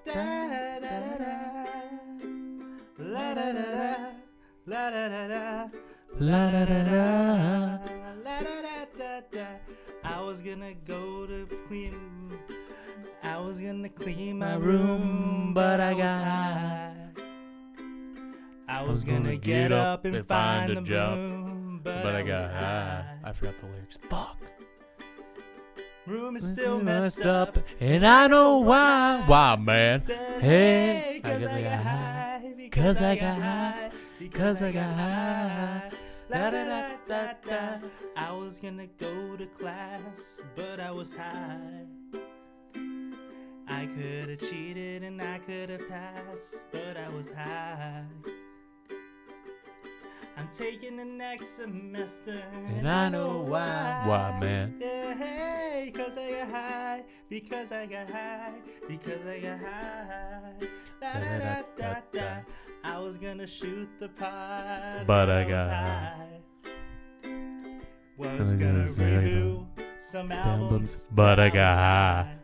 La da da da, la da da da, La da da da. la da da da da. I was gonna clean my room, but I got high. I was gonna get up and find the broom, but I got high. I forgot the lyrics. Fuck. Room is still messed up, and I know why. Why, man? Hey, cause I got high, because I got high, because I got high. La da da da da. I was gonna go to class, but I was high. I could have cheated and I could have passed, but I was high. I'm taking the next semester, and I know why. Why, man? Yeah, hey, cause I got high, because I got high, because I got high. Da da da da da. I was gonna shoot the pot, but I got high. Was gonna review some albums, but I got high.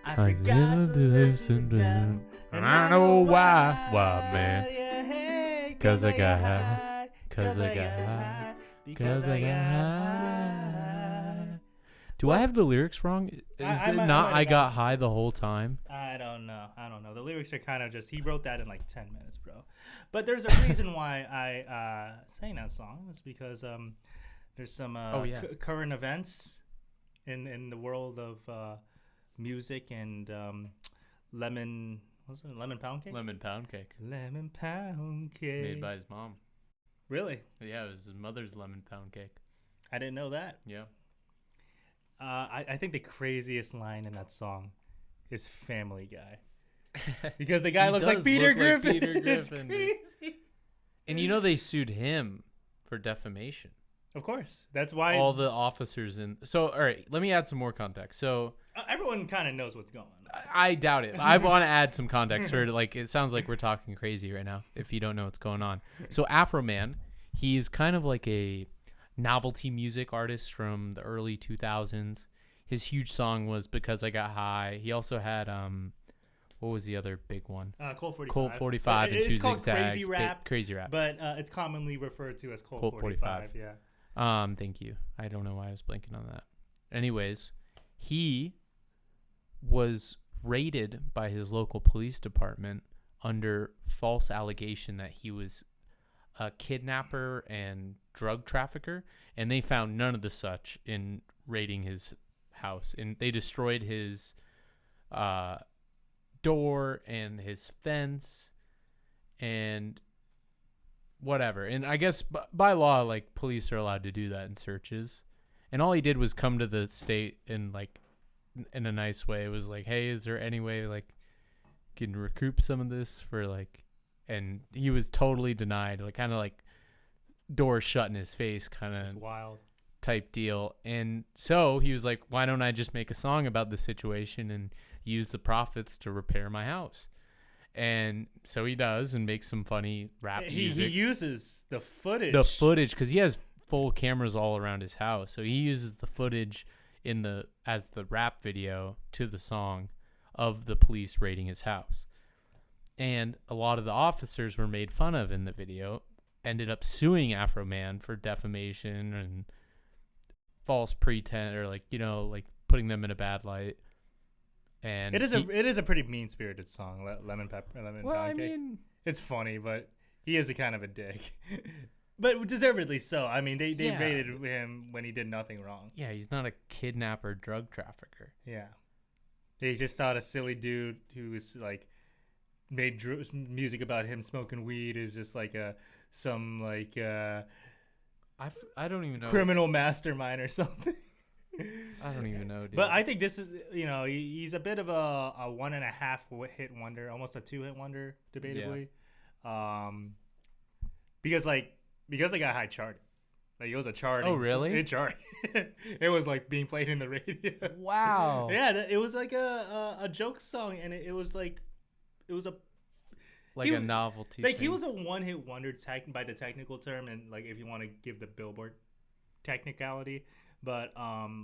I forgot to listen to them, and I know why. Why, man? Cause I got high, cause I got high, because I got high. Do I have the lyrics wrong? Is it not I got high the whole time? I don't know. The lyrics are kind of just, he wrote that in like 10 minutes, bro. But there's a reason why I sang that song. It's because there's some current events in the world of music and lemon pound cake? Lemon pound cake. Lemon pound cake. Made by his mom. Really? Yeah, it was his mother's lemon pound cake. I didn't know that. Yeah. I think the craziest line in that song is Family Guy. Because the guy looks like Peter Griffin. Peter Griffin. It's crazy. And you know they sued him for defamation. Of course. That's why. All the officers in. So, all right, let me add some more context. So. Everyone kind of knows what's going on. I doubt it. I want to add some context for like it sounds like we're talking crazy right now if you don't know what's going on. So Afro Man, he's kind of like a novelty music artist from the early 2000s. His huge song was Because I Got High. He also had what was the other big one? Colt 45. Colt 45 and Two Zigzags. Crazy Rap. Crazy Rap. But it's commonly referred to as Colt 45. Yeah. Thank you. I don't know why I was blanking on that. Anyways, he was raided by his local police department under false allegation that he was a kidnapper and drug trafficker, and they found none of the such in raiding his house, and they destroyed his door and his fence and whatever. And I guess by law, like, police are allowed to do that in searches, and all he did was come to the state and like in a nice way. It was like, hey, is there any way like can recoup some of this for like, and he was totally denied, like kind of like door shut in his face kind of wild type deal. And so he was like, why don't I just make a song about the situation and use the profits to repair my house? And so he does and makes some funny rap music. He uses the footage because he has full cameras all around his house, so he uses the footage as the rap video to the song of the police raiding his house. And a lot of the officers were made fun of in the video, ended up suing Afro Man for defamation and false pretense, or like, you know, like putting them in a bad light. And it is a pretty mean-spirited song, Lemon Pound Cake. Mean, it's funny, but he is a kind of a dick. But deservedly so. I mean, they raided him when he did nothing wrong. Yeah, he's not a kidnapper, drug trafficker. Yeah. They just thought a silly dude who was like made music about him smoking weed is just like some like I don't even know, criminal mastermind or something. I don't even know, dude. But I think this is, you know, he's a bit of a 1.5 hit wonder, almost a 2-hit wonder, debatably. Yeah. Because I got high charted. Like, it was a chart. Oh, really? It charted. It was like being played in the radio. Wow. Yeah, it was like a joke song, and it was like, it was a novelty. Like, thing. he was a 1-hit wonder by the technical term, and like if you want to give the Billboard technicality. But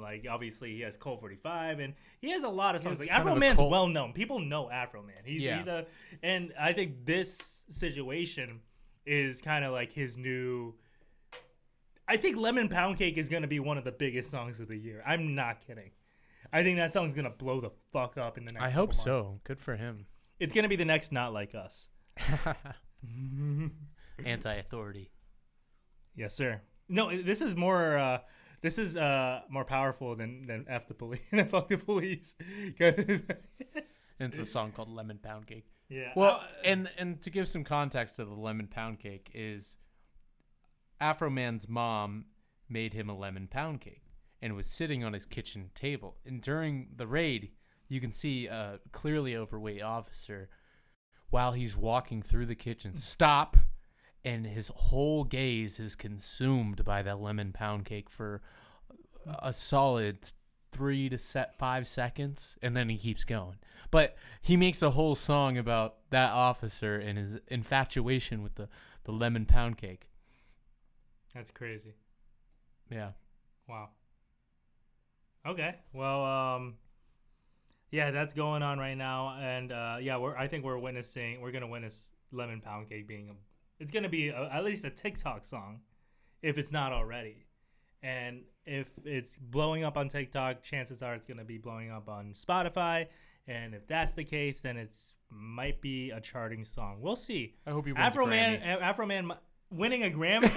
like obviously he has Colt 45 and he has a lot of songs. Like Afro Man's well known. People know Afro Man. He's and I think this situation is kind of like his new. I think Lemon Pound Cake is gonna be one of the biggest songs of the year. I'm not kidding. I think that song's gonna blow the fuck up in the next. I hope so. Good for him. It's gonna be the next Not Like Us. Anti-authority. Yes, sir. No, this is more. This is more powerful than F the police. Fuck the police. It's a song called Lemon Pound Cake. Yeah. Well, and to give some context to the Lemon Pound Cake is Afro Man's mom made him a lemon pound cake and was sitting on his kitchen table. And during the raid, you can see a clearly overweight officer while he's walking through the kitchen stop, and his whole gaze is consumed by that lemon pound cake for a solid 3 to 5 seconds, and then he keeps going. But he makes a whole song about that officer and his infatuation with the lemon pound cake. That's crazy. Yeah. Wow. Okay. Well, yeah, that's going on right now, and I think we're gonna witness Lemon Pound Cake being it's gonna be at least a TikTok song, if it's not already, and if it's blowing up on TikTok, chances are it's gonna be blowing up on Spotify, and if that's the case, then it's might be a charting song. We'll see. I hope he wins Afro Man winning a Grammy.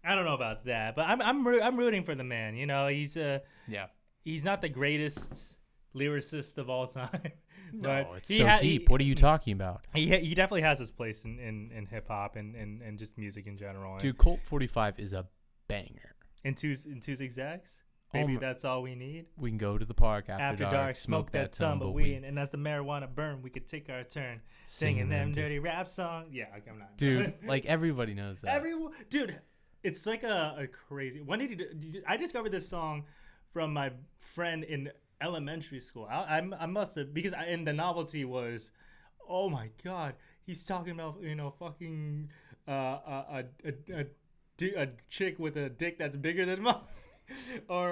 I don't know about that, but I'm rooting for the man. You know, he's not the greatest lyricist of all time. No, it's so deep. What are you talking about? He definitely has his place in hip hop and just music in general. Dude, Colt 45 is a banger. In two zigzags. Maybe that's all we need. We can go to the park after dark, smoke that tumbleweed, and as the marijuana burn, we could take our turn singing them dirty rap songs. Yeah, I'm not. Dude, like everybody knows that. Dude, it's like a crazy. When did I discovered this song from my friend in elementary school. I must have, because and the novelty was, oh my god, he's talking about fucking a chick with a dick that's bigger than mine. or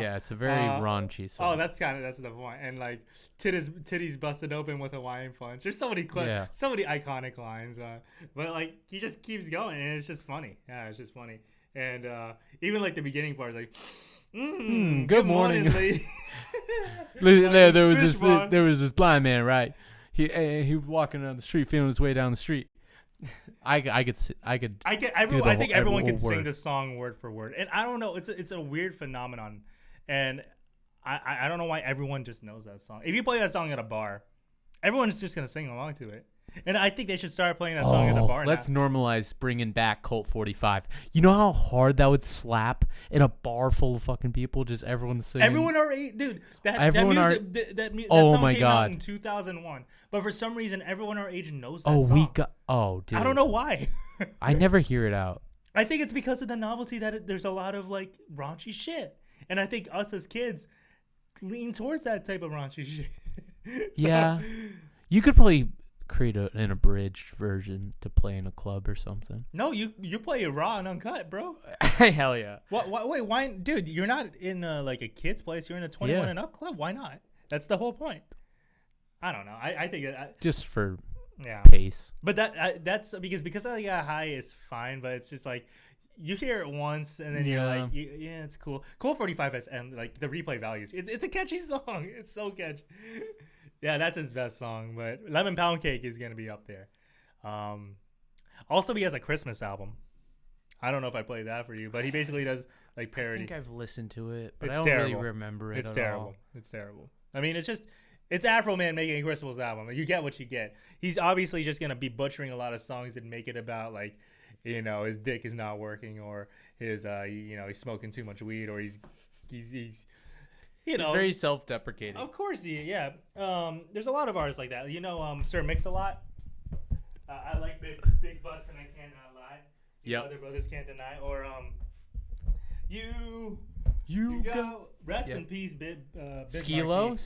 yeah, it's a very raunchy song. Oh, that's the point. And like titties busted open with a Hawaiian punch. There's so many so many iconic lines. But like he just keeps going, and it's just funny. Yeah, it's just funny. And even like the beginning part, like, good morning, lady. There was this blind man, right? He was walking down the street, feeling his way down the street. I think everyone can sing this song word for word, and I don't know. It's a weird phenomenon, and I don't know why everyone just knows that song. If you play that song at a bar, everyone's just gonna sing along to it. And I think they should start playing that song at a bar. Let's normalize bringing back Colt 45. You know how hard that would slap in a bar full of fucking people, just everyone singing. Everyone our age, dude. That song came out in 2001, but for some reason, everyone our age knows that song. Dude. I don't know why. I never hear it out. I think it's because of the novelty that there's a lot of like raunchy shit, and I think us as kids lean towards that type of raunchy shit. Yeah, you could probably create an abridged version to play in a club or something. No, you play it raw and uncut, bro. Hell yeah. Wait, why, dude? You're not in like a kid's place. You're in a 21 and up club. Why not? That's the whole point. I don't know. I think just for pace. But that's because I got high is fine. But it's just like you hear it once and then you're like, yeah, it's cool. Cool 45 has like the replay values. It's a catchy song. It's so catchy. Yeah, that's his best song, but Lemon Pound Cake is going to be up there. Also, he has a Christmas album. I don't know if I played that for you, but he basically does like parody. I think I've listened to it, but I don't really remember it at all. It's terrible. I mean, it's Afro Man making a Christmas album. You get what you get. He's obviously just going to be butchering a lot of songs and make it about like, his dick is not working, or his, he's smoking too much weed, or he's He's very self-deprecating. Of course, yeah. There's a lot of artists like that. Sir Mix-a-Lot. I like big butts and I cannot lie. Yeah. Other brothers can't deny. Or you You go. Rest in peace, Skilo.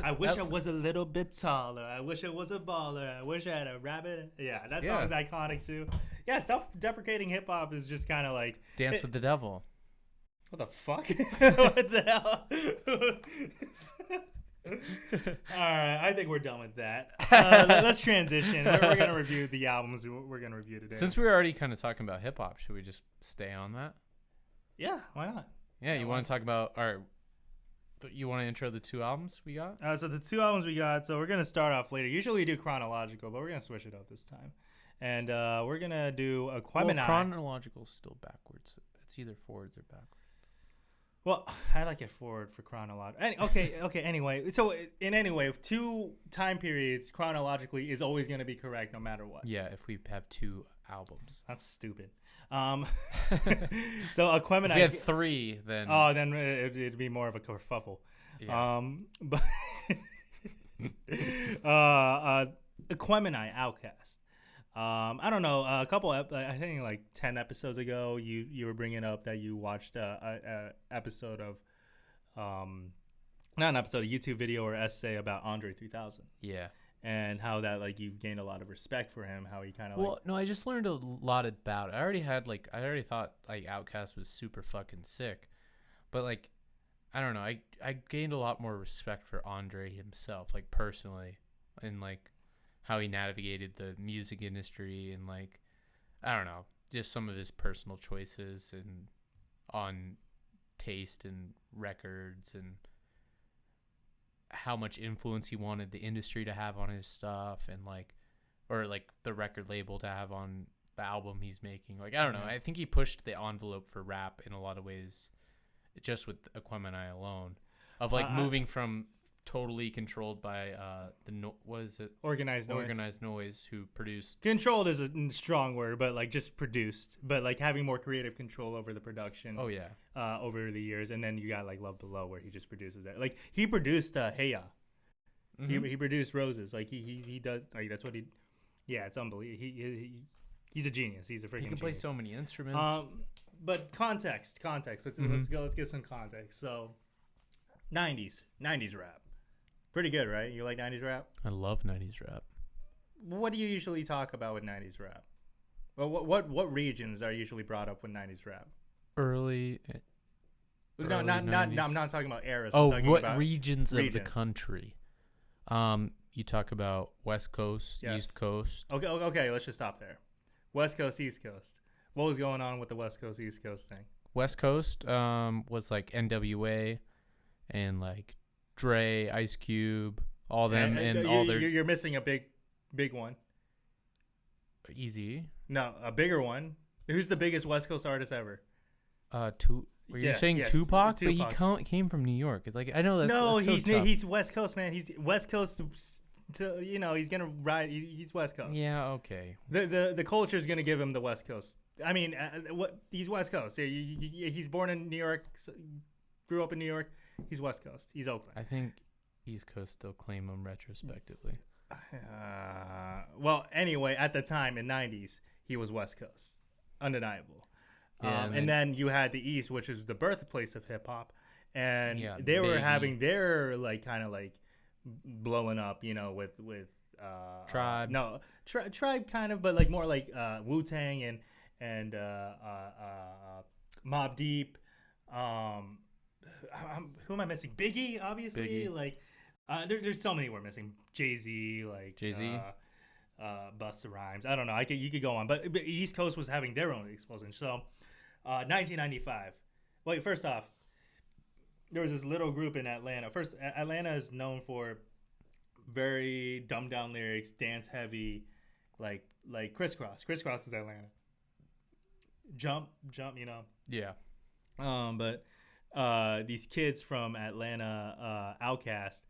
I wish I was a little bit taller. I wish I was a baller. I wish I had a rabbit. Yeah, that song is iconic too. Yeah, self-deprecating hip hop is just kind of like Dance with the Devil. What the fuck? What the hell? All right, I think we're done with that. Let's transition. We're gonna review the albums we're gonna review today. Since we were already kind of talking about hip hop, should we just stay on that? Yeah, why not? Yeah, you want to talk about? All right, you want to intro the 2 albums we got? So the 2 albums we got. So we're gonna start off later. Usually we do chronological, but we're gonna switch it up this time, and we're gonna do Aquemini. Well, chronological is still backwards. It's either forwards or backwards. Well, I like it forward for chronological. Okay. Anyway, so in any way, 2 time periods chronologically is always gonna be correct no matter what. Yeah, if we have 2 albums. That's stupid. So Aquemini. If we had 3, then then it'd be more of a kerfuffle. Yeah. But Aquemini, Outkast. I don't know. A couple, I think like 10 episodes ago, you were bringing up that you watched a episode of, not an episode, a YouTube video or essay about Andre 3000. Yeah. And how that like you've gained a lot of respect for him. How he kind of no, I just learned a lot about it. I already thought like Outkast was super fucking sick, but like I don't know. I gained a lot more respect for Andre himself, like personally, and like how he navigated the music industry and like I don't know, just some of his personal choices and on taste and records and how much influence he wanted the industry to have on his stuff and like or like the record label to have on the album he's making. Like I don't know, I think he pushed the envelope for rap in a lot of ways just with Aquemini alone, of like moving from totally controlled by Organized Noise, who produced. Controlled is a strong word, but like just produced, but like having more creative control over the production. Oh yeah. Over the years, and then you got like Love Below, where he just produces that. Like he produced Hey Ya. Mm-hmm. He produced Roses. Like he does. Like that's what he. Yeah, it's unbelievable. He's a genius. He's a freaking. He can play genius. So many instruments. But context. Let's go. Let's get some context. So, 90s rap. Pretty good, right? You like 90s rap? I love 90s rap. What do you usually talk about with 90s rap? Well, what regions are usually brought up with 90s rap? Early no, I'm not talking about eras. Oh, I'm what about regions of the country? You talk about West Coast, yes. East Coast. Okay, let's just stop there. West Coast, East Coast. What was going on with the West Coast, East Coast thing? West Coast was like NWA and like Dre, Ice Cube, all them, and all their. You're missing a big one. Easy. No, a bigger one. Who's the biggest West Coast artist ever? You're saying Tupac? But he came from New York. Like I know that's that's so tough. He's West Coast, man. He's West Coast. He's gonna ride. He's West Coast. Yeah, okay. The culture is gonna give him the West Coast. I mean, he's West Coast. He's born in New York, grew up in New York. He's West Coast. He's Oakland. I think East Coast still claim him retrospectively. Well, anyway, at the time in '90s, he was West Coast, undeniable. Yeah, and then you had the East, which is the birthplace of hip hop, and they were having their like kind of like blowing up, with Tribe. Tribe kind of, but like more like Wu-Tang and Mobb Deep. Who am I missing? Biggie, obviously. Biggie. Like, there's so many we're missing. Jay-Z, like Jay-Z, Busta Rhymes. I don't know. You could go on, but East Coast was having their own explosion. So, 1995. Wait, first off, there was this little group in Atlanta. First, Atlanta is known for very dumbed down lyrics, dance heavy, like Crisscross. Crisscross is Atlanta. Jump, Yeah. But these kids from Atlanta, Outkast,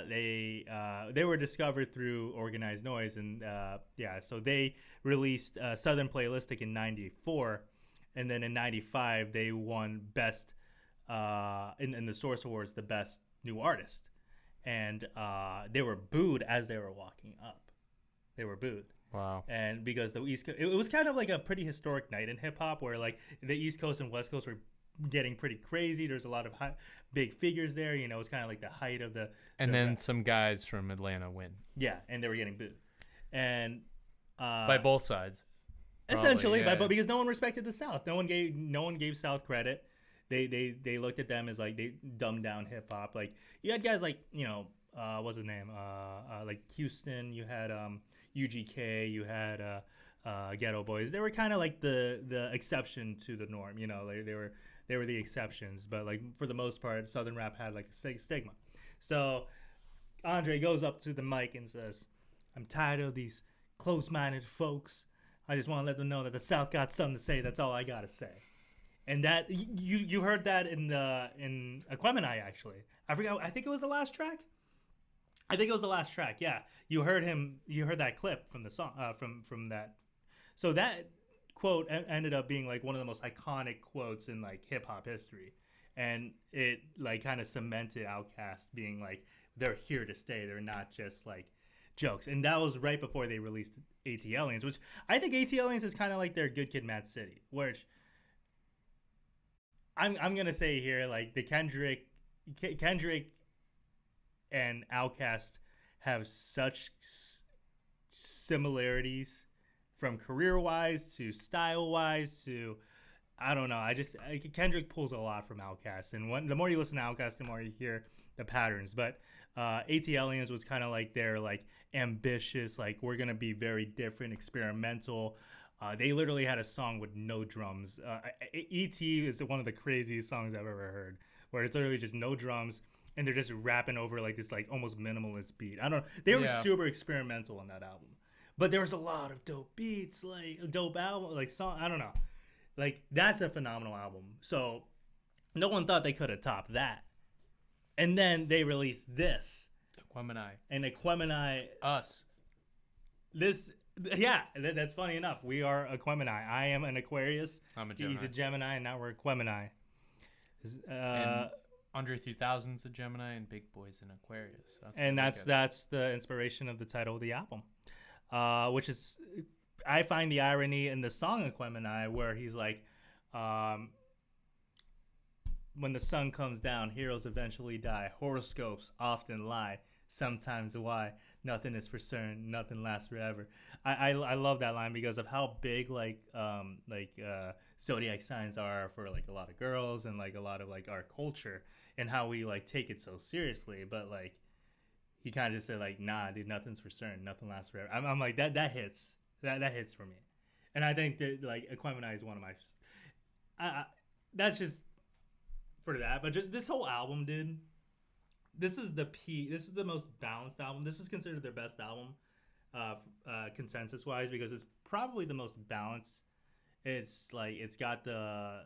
they were discovered through Organized Noise, and so they released Southern Playlistic in '94, and then in '95 they won best in the Source Awards, the best new artist, and they were booed as they were walking up. They were booed. Wow. And because the East Coast, it was kind of like a pretty historic night in hip hop, where like the East Coast and West Coast were getting pretty crazy. There's a lot of big figures there. You know, it's kind of like the height of the. And then some guys from Atlanta win. Yeah, and they were getting booed, and by both sides. Essentially, yeah. But because no one respected the South, no one gave South credit. They looked at them as like they dumbed down hip hop. Like you had guys like what's his name? Like Houston. You had UGK. You had Ghetto Boys. They were kind of like the exception to the norm. You know, they were the exceptions. But like for the most part, Southern rap had like a stigma. So Andre goes up to the mic and says, "I'm tired of these close-minded folks. I just want to let them know that the South got something to say. That's all I gotta say." And that you heard that in Aquemini actually. I forgot. I think it was the last track. Yeah, you heard him. You heard that clip from the song. From that. So that quote ended up being like one of the most iconic quotes in like hip hop history, and it like kind of cemented Outkast being like they're here to stay. They're not just like jokes. And that was right before they released ATLiens, which I think ATLiens is kind of like their Good Kid, Mad City, which I'm gonna say here, like the Kendrick and Outkast have such similarities from career-wise to style-wise to, I don't know. Kendrick pulls a lot from Outkast, and the more you listen to Outkast, the more you hear the patterns. But ATLiens was kind of like their like ambitious, like we're gonna be very different, experimental. They literally had a song with no drums. E.T. is one of the craziest songs I've ever heard, where it's literally just no drums, and they're just rapping over like this like almost minimalist beat. I don't know. They were super experimental on that album. But there was a lot of dope beats, like dope album, like song. I don't know. Like that's a phenomenal album. So no one thought they could have topped that. And then they released this. Aquemini. And Aquemini. Us. This. Yeah, that's funny enough. We are Aquemini. I am an Aquarius. I'm a Gemini. He's a Gemini, and now we're Aquemini. And Andre 3000's a Gemini, and Big Boy's an Aquarius. That's the inspiration of the title of the album, which is, I find the irony in the song Aquemini, where he's like, when the sun comes down, heroes eventually die. Horoscopes often lie. Sometimes why? Nothing is for certain. Nothing lasts forever. I love that line because of how big zodiac signs are for like a lot of girls and like a lot of like our culture and how we like take it so seriously. But like he kind of just said like, nah, dude, nothing's for certain. Nothing lasts forever. I'm like that hits. That hits for me. And I think that like Aquemini is one of my. That's just for that. But just, this whole album, dude. This is the most balanced album. This is considered their best album, consensus-wise, because it's probably the most balanced. It's like it's got the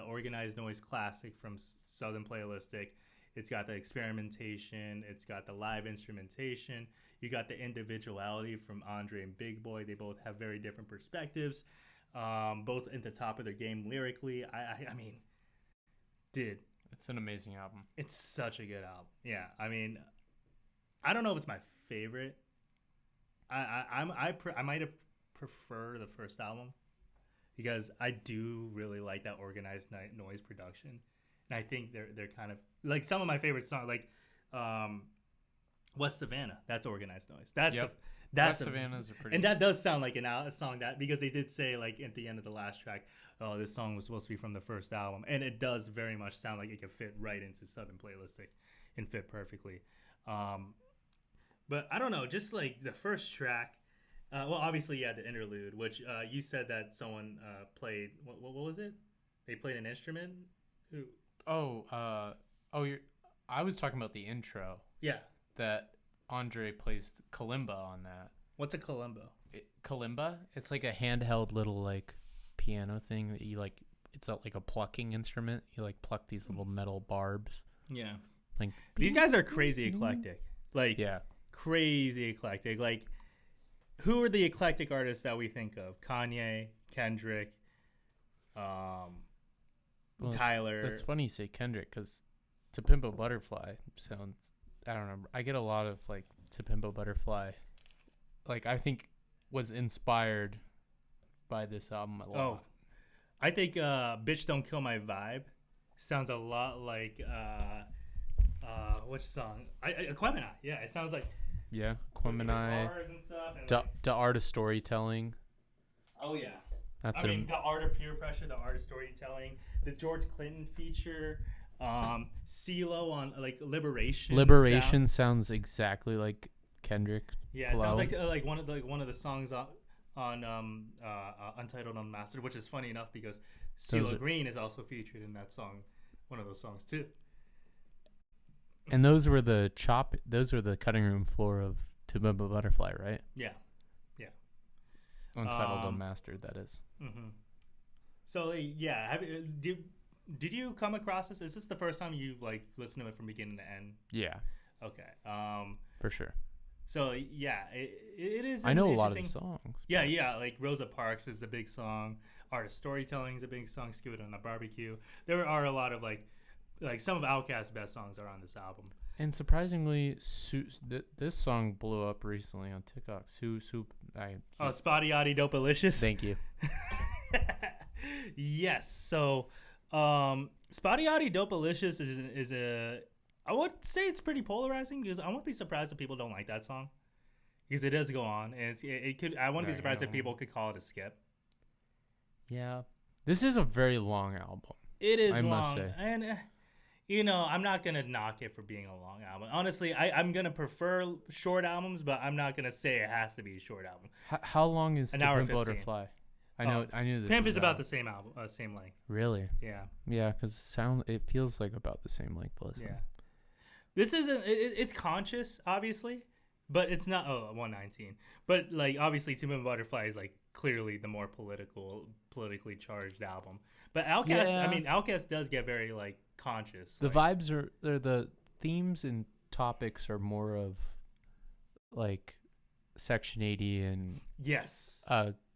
organized noise classic from Southern Playalistic. It's got the experimentation. It's got the live instrumentation. You got the individuality from Andre and Big Boy. They both have very different perspectives, both at the top of their game lyrically. I mean, dude. It's an amazing album. It's such a good album. Yeah, I mean, I don't know if it's my favorite. I might have prefer the first album because I do really like that organized noise production, and I think they're kind of like some of my favorite songs, like West Savannah. That's organized noise. West Savannah's a pretty, and that does sound like a song that, because they did say like at the end of the last track, oh, this song was supposed to be from the first album, and it does very much sound like it could fit right into Southern Playalistic and fit perfectly. But I don't know, just like the first track. Well, obviously, yeah, the interlude, which you said that someone played. What was it? They played an instrument. Who? I was talking about the intro. Yeah. That Andre plays kalimba on that. What's a kalimba? Kalimba? It's like a handheld little like piano thing that you like. It's like a plucking instrument. You like pluck these little metal barbs. Yeah. Like these guys are crazy eclectic. Like crazy eclectic. Like who are the eclectic artists that we think of? Kanye, Kendrick, Tyler. That's funny you say Kendrick because To Pimp a Butterfly sounds. I don't know. I get a lot of like To Pimp a Butterfly. Like I think was inspired by this album a lot. Oh, I think Bitch Don't Kill My Vibe sounds a lot like which song? Aquemini. Yeah, it sounds like Aquemini. Guitars and stuff. And The art of storytelling. Oh yeah. That's the art of peer pressure, the art of storytelling, the George Clinton feature, CeeLo on like Liberation. Liberation sounds exactly like Kendrick. Yeah, it sounds like one of the songs on Untitled Unmastered, which is funny enough because CeeLo Green is also featured in that song, one of those songs too. And those were the cutting room floor of To Pimp a Butterfly, right? Yeah. Untitled Unmastered, that is. Mm-hmm. So yeah, did you come across this? Is this the first time you've like listened to it from beginning to end? Yeah. Okay. For sure. So yeah, it is. I know a lot of the songs. Yeah. Like Rosa Parks is a big song. Art of Storytelling is a big song. Skew It on a Barbecue. There are a lot of like some of Outkast's best songs are on this album. And surprisingly, this song blew up recently on TikTok. Spotty Yachty Dopalicious. Thank you. Yes. So, Spotty Yachty Dopalicious is a. I would say it's pretty polarizing because I wouldn't be surprised if people don't like that song because it does go on and it could. I wouldn't be surprised if people could call it a skip. Yeah, this is a very long album. It is long, must say. And. I'm not going to knock it for being a long album. Honestly, I'm going to prefer short albums, but I'm not going to say it has to be a short album. How long is An To hour Pimp 15. Butterfly? I knew this. Pimp is about the same album, same length. Really? Yeah. Yeah, because it feels like about the same length. Listen. Yeah. This isn't. It's conscious, obviously, but it's not. 119. But like, obviously, To Pimp a Butterfly is like clearly the more politically charged album. But Outkast, Outkast does get very like conscious. The vibes are the themes and topics are more of like Section 80 and yes,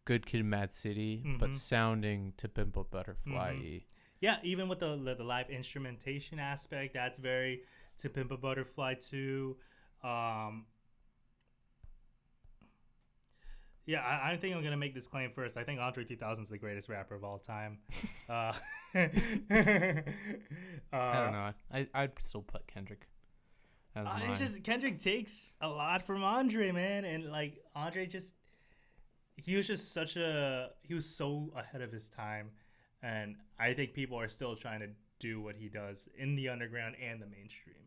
Good Kid, Mad City, but sounding To Pimp a Butterfly. Mm-hmm. Yeah, even with the live instrumentation aspect, that's very To Pimp a Butterfly too. Yeah, I think I'm going to make this claim first. I think Andre 3000 is the greatest rapper of all time. I don't know. I'd still put Kendrick as mine. It's just Kendrick takes a lot from Andre, man. And, like, Andre he was so ahead of his time. And I think people are still trying to do what he does in the underground and the mainstream.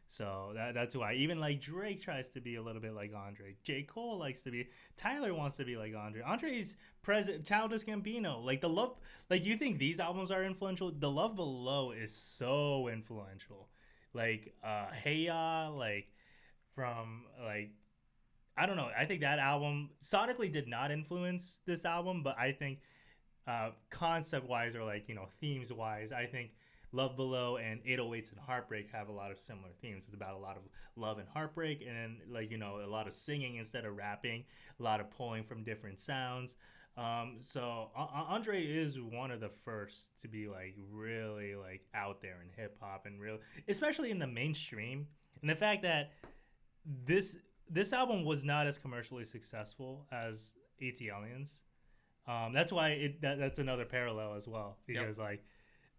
So that's why even like Drake tries to be a little bit like Andre. J. Cole likes to be. Tyler wants to be like Andre. Andre's Childish Gambino. Like the love. Like you think these albums are influential? The Love Below is so influential. Like Hey Ya. Like from like I don't know. I think that album sonically did not influence this album, but I think concept wise or like themes wise, I think Love Below and 808s and Heartbreak have a lot of similar themes. It's about a lot of love and heartbreak and like, a lot of singing instead of rapping, a lot of pulling from different sounds. So Andre is one of the first to be like really like out there in hip hop and real, especially in the mainstream. And the fact that this album was not as commercially successful as ATLiens. That's why that's another parallel as well because like,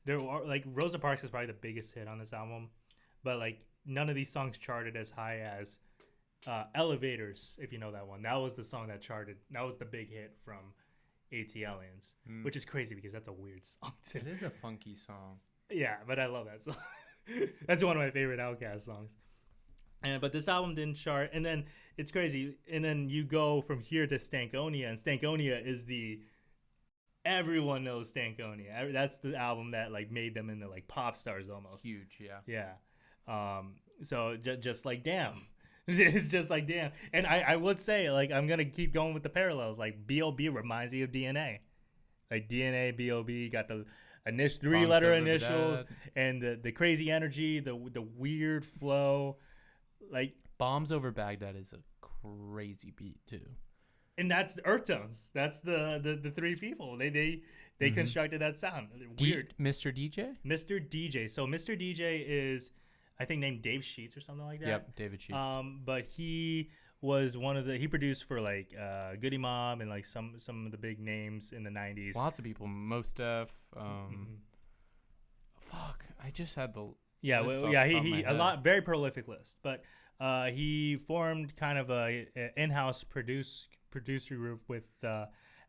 there are like Rosa Parks is probably the biggest hit on this album, but like none of these songs charted as high as Elevators, if you know that one. That was the song that charted. That was the big hit from ATLiens, which is crazy because that's a weird song too. It is a funky song. Yeah, but I love that song. That's one of my favorite Outkast songs. But this album didn't chart, and then it's crazy. And then you go from here to Stankonia, and Stankonia is everyone knows Stankonia. That's the album that like made them into like pop stars almost. Huge, yeah. Yeah. So just like Damn. It's just like Damn. And I would say like I'm gonna keep going with the parallels. Like B.O.B. reminds me of DNA. Like DNA, B.O.B. got the three-letter initials and the crazy energy, the weird flow. Like Bombs Over Baghdad is a crazy beat too. And that's Earth Tones. That's the three people. They constructed that sound. Weird. Mr. DJ? Mr. DJ. So Mr. DJ is, I think, named Dave Sheets or something like that. Yep, David Sheets. But he was he produced for like Goody Mob and like some of the big names in the 90s. Lots of people. Mos Def, Fuck, I just had the Yeah, list well, off yeah, the top of my he a head. lot, very prolific list, but he formed kind of a in-house producer group with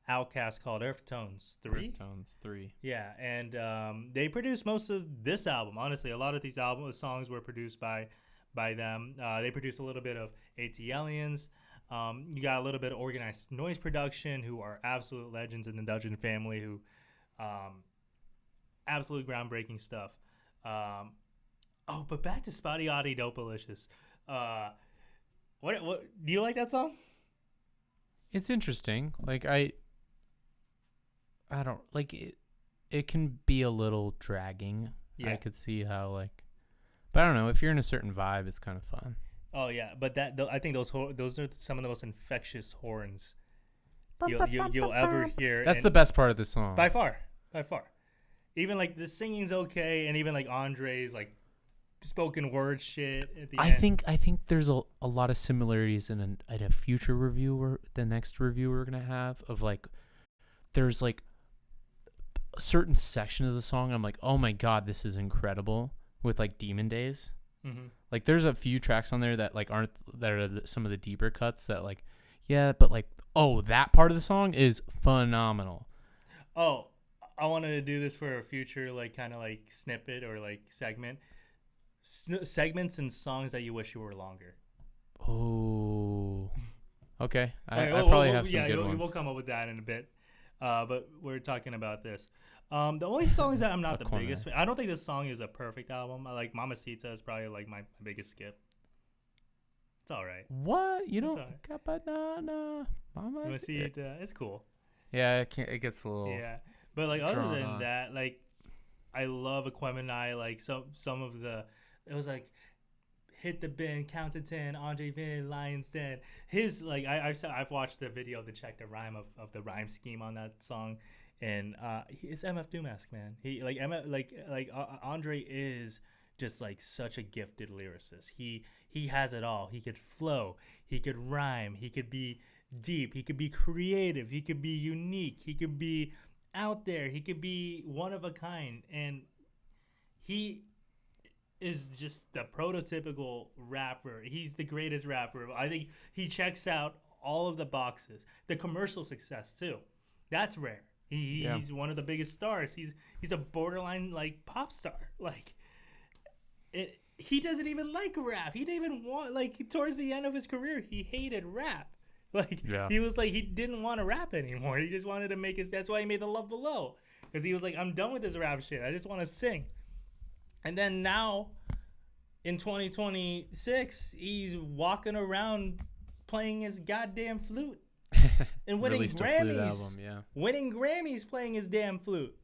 Outkast called Earth Tones 3. Earth Tones 3. Yeah, and they produced most of this album. Honestly, a lot of these songs were produced by them. They produced a little bit of ATLiens. You got a little bit of Organized Noise Production, who are absolute legends in the Dungeon family, who absolute groundbreaking stuff. But back to Spotty Oddie Dopalicious. What do you like that song? It's interesting. Like I don't like it. It can be a little dragging. Yeah. I could see how but I don't know. If you're in a certain vibe, it's kind of fun. Oh yeah, but I think those are some of the most infectious horns you'll ever hear. That's the best part of the song. By far. Even like the singing's okay, and even like Andre's like spoken word shit at the end. I think there's a lot of similarities in a future review, the next review we're gonna have, of like there's like a certain section of the song I'm like, oh my god, this is incredible, with like Demon Days. Mm-hmm. Like there's a few tracks on there that like aren't, that are some of the deeper cuts that like, yeah, but like, oh, that part of the song is phenomenal. Oh, I wanted to do this for a future like kind of like snippet or like segment. Segments and songs that you wish you were longer. Oh, okay. I probably have some good ones. We'll come up with that in a bit. But we're talking about this. The only songs that I'm not the biggest fan. I don't think this song is a perfect album. I like Mamacita is probably like my biggest skip. It's all right. What? You don't? Right. Banana, Mamacita. It's cool. Yeah, it gets a little. Yeah, but like other than that, like I love Aquemini. Like some of the, it was like hit the bin, count to 10, Andre Vin, Lion's Den. His like I've watched the video to check the rhyme of the rhyme scheme on that song, and it's MF Doom-esque, man. He like Andre is just like such a gifted lyricist. He has it all. He could flow, he could rhyme, he could be deep, he could be creative, he could be unique, he could be out there, he could be one of a kind, and he is just the prototypical rapper. He's the greatest rapper. I think he checks out all of the boxes. The commercial success too, that's rare. He's one of the biggest stars. He's a borderline like pop star. Like it. He doesn't even like rap. He didn't even want, like, towards the end of his career, he hated rap. Like, He was like, he didn't want to rap anymore. He just wanted to make that's why he made The Love Below. Because he was like, I'm done with this rap shit. I just want to sing. And then now, in 2026, he's walking around playing his goddamn flute. And winning Grammys. Album, yeah. Winning Grammys playing his damn flute.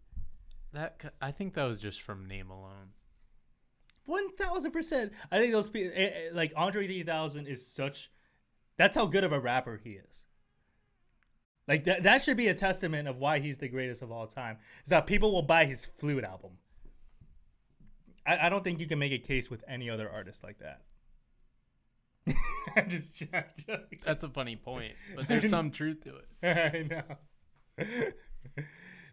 I think that was just from name alone. 1000%. I think those people, like Andre 3000 is such, that's how good of a rapper he is. Like that should be a testament of why he's the greatest of all time. Is that people will buy his flute album. I don't think you can make a case with any other artist like that. I'm just joking. That's a funny point, but there's some truth to it. I know.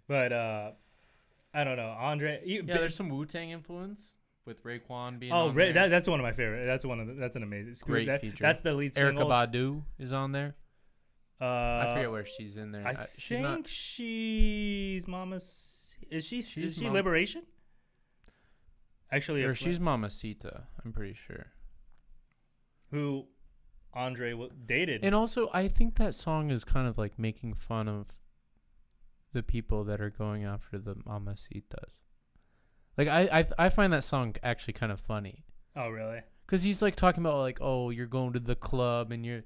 But I don't know, Andre. There's some Wu-Tang influence. With Raekwon being on there. That's one of my favorite. That's an amazing great feature. That's the lead single. Erykah Badu is on there. I forget where she's in there. I think she's Mama. Is she Liberation? Actually, or she's Mamacita. I'm pretty sure. Who Andre dated. And also, I think that song is kind of like making fun of the people that are going after the Mamacitas. Like I find that song actually kind of funny. Oh really? Because he's like talking about like, oh, you're going to the club and you're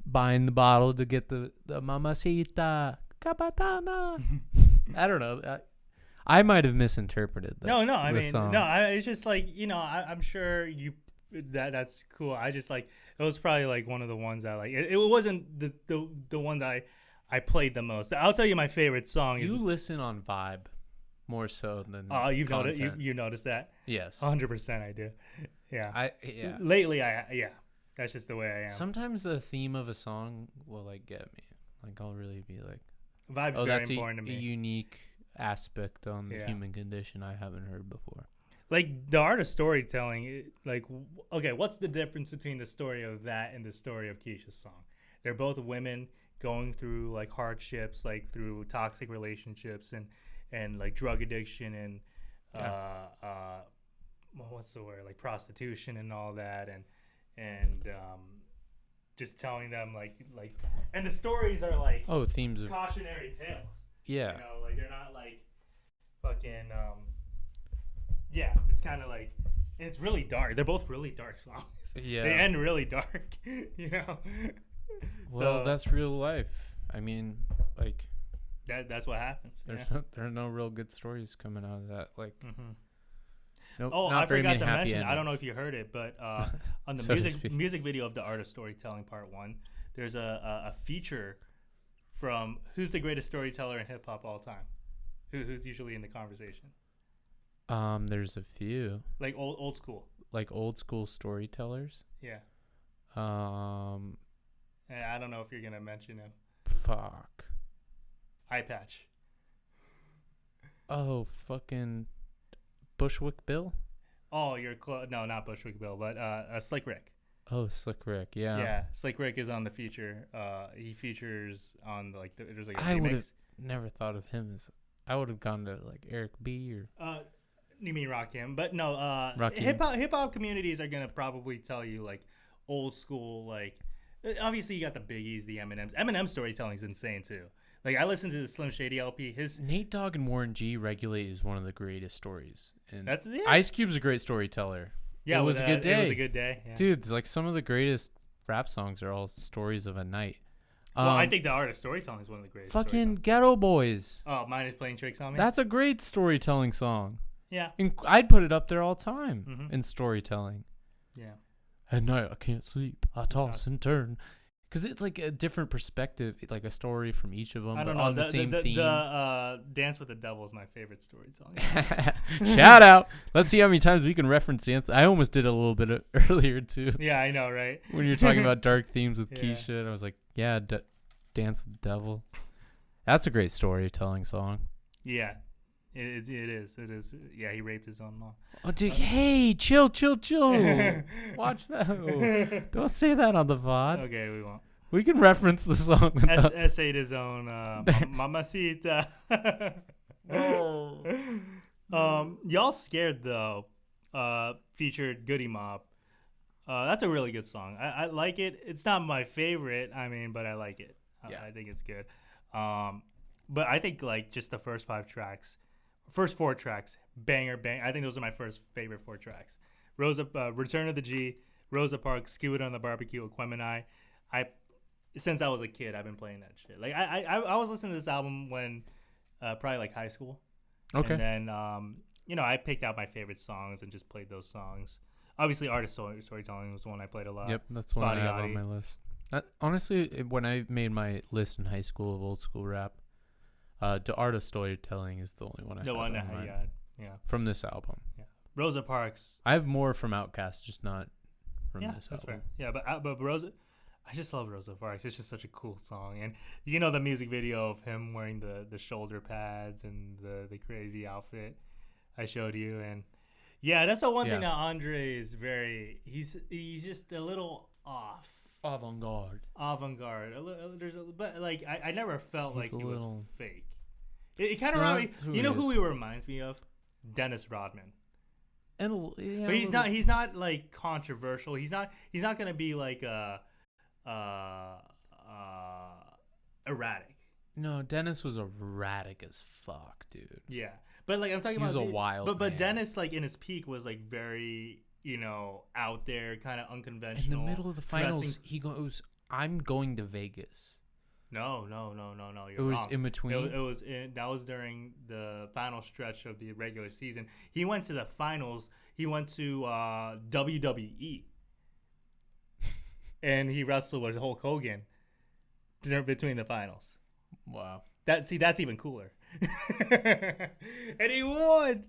buying the bottle to get the mamacita capatana. I don't know. I might have misinterpreted that. No. I mean, song. No. It's just like, I'm sure that's cool. I just like, it was probably like one of the ones I like. It wasn't the ones I played the most. I'll tell you my favorite song. You listen on vibe. More so than you've noticed you noticed that? Yes, 100% I do. Yeah, Lately, that's just the way I am. Sometimes the theme of a song will like get me. Like I'll really be like, vibes very important to me. A unique aspect on the human condition I haven't heard before. like the art of storytelling. Like, okay, what's the difference between the story of that and the story of Keisha's song? They're both women going through like hardships, like through toxic relationships and like drug addiction and what's the word, like prostitution and all that, and just telling them like and the stories are like themes of cautionary tales. Yeah, you know, like they're not like fucking yeah, it's kind of like, and it's really dark. They're both really dark songs. Yeah, they end really dark. You know. Well, so, that's real life. I mean, like that's what happens. There are no real good stories coming out of that. Like, I forgot to mention. I don't know if you heard it, but on the music video of the Art of Storytelling Part 1, there's a feature from who's the greatest storyteller in hip hop all time, who's usually in the conversation. There's a few like old school, storytellers. Yeah. And I don't know if you're gonna mention him. Fuck. Eye Patch. Oh, fucking Bushwick Bill? Oh, you're close. No, not Bushwick Bill, but Slick Rick. Oh, Slick Rick, yeah. Yeah, Slick Rick is on the feature. He features on there's like a I remix. would have never thought of him as. I would have gone to like Eric B or. You mean Rakim? But no. Hip hop communities are gonna probably tell you like old school, like obviously you got the Biggies, the Eminems. Eminem storytelling is insane too. Like I listened to the Slim Shady LP. His Nate Dogg and Warren G Regulate is one of the greatest stories. And that's it. Ice Cube's a great storyteller. Yeah, it was a good day. It was a good day, yeah. Dude. Like some of the greatest rap songs are all stories of a night. Well, I think the art of storytelling is one of the greatest. Fucking Ghetto Boys. Oh, Mine Is Playing Tricks on Me. That's a great storytelling song. Yeah, and I'd put it up there all the time in storytelling. Yeah. At night I can't sleep. I toss and turn. Because it's like a different perspective, like a story from each of them, I don't know. on the same theme. The Dance with the Devil is my favorite storytelling. Shout out. Let's see how many times we can reference Dance. I almost did it a little bit earlier, too. Yeah, I know, right? When you're talking about dark themes with Keisha, and I was like, yeah, Dance with the Devil. That's a great storytelling song. Yeah, it is. It is. Yeah, he raped his own mom. Oh, dude, hey, chill. Watch that. Don't say that on the VOD. Okay, we won't. We can reference the song. Essayed his own Mamacita. Y'all Scared, though, featured Goody Mob. That's a really good song. I like it. It's not my favorite, but I like it. I think it's good. But I think, like, just the first 4 tracks, banger, bang. I think those are my first favorite 4 tracks. Return of the G, Rosa Parks, Skewered on the Barbecue, Aquemini. Since I was a kid, I've been playing that shit. Like I was listening to this album when probably like high school. Okay. And then I picked out my favorite songs and just played those songs. Obviously, Artist Storytelling was the one I played a lot. Yep, that's one I have on my list. Honestly, when I made my list in high school of old school rap, the Art of Storytelling is the only one I had. Yeah. From this album. Yeah. Rosa Parks. I have more from Outkast, just not from this that's album. Fair. Yeah, but Rosa, I just love Rosa Parks. It's just such a cool song, and the music video of him wearing the shoulder pads and the crazy outfit I showed you, and that's the one thing that Andre is he's just a little off. Avant-garde. But like I never felt like he was fake. It kind of reminds me. You know who he reminds me of? Dennis Rodman. And but he's not like controversial. He's not gonna be like erratic. No, Dennis was erratic as fuck, dude. Yeah, but like I'm talking about, he was a wild. But Dennis, like in his peak, was like very out there, kind of unconventional. In the middle of the finals, he goes, "I'm going to Vegas." No. You're it was wrong. In between. That was during the final stretch of the regular season. He went to the finals. He went to WWE, and he wrestled with Hulk Hogan between the finals. Wow. That's even cooler. And he won.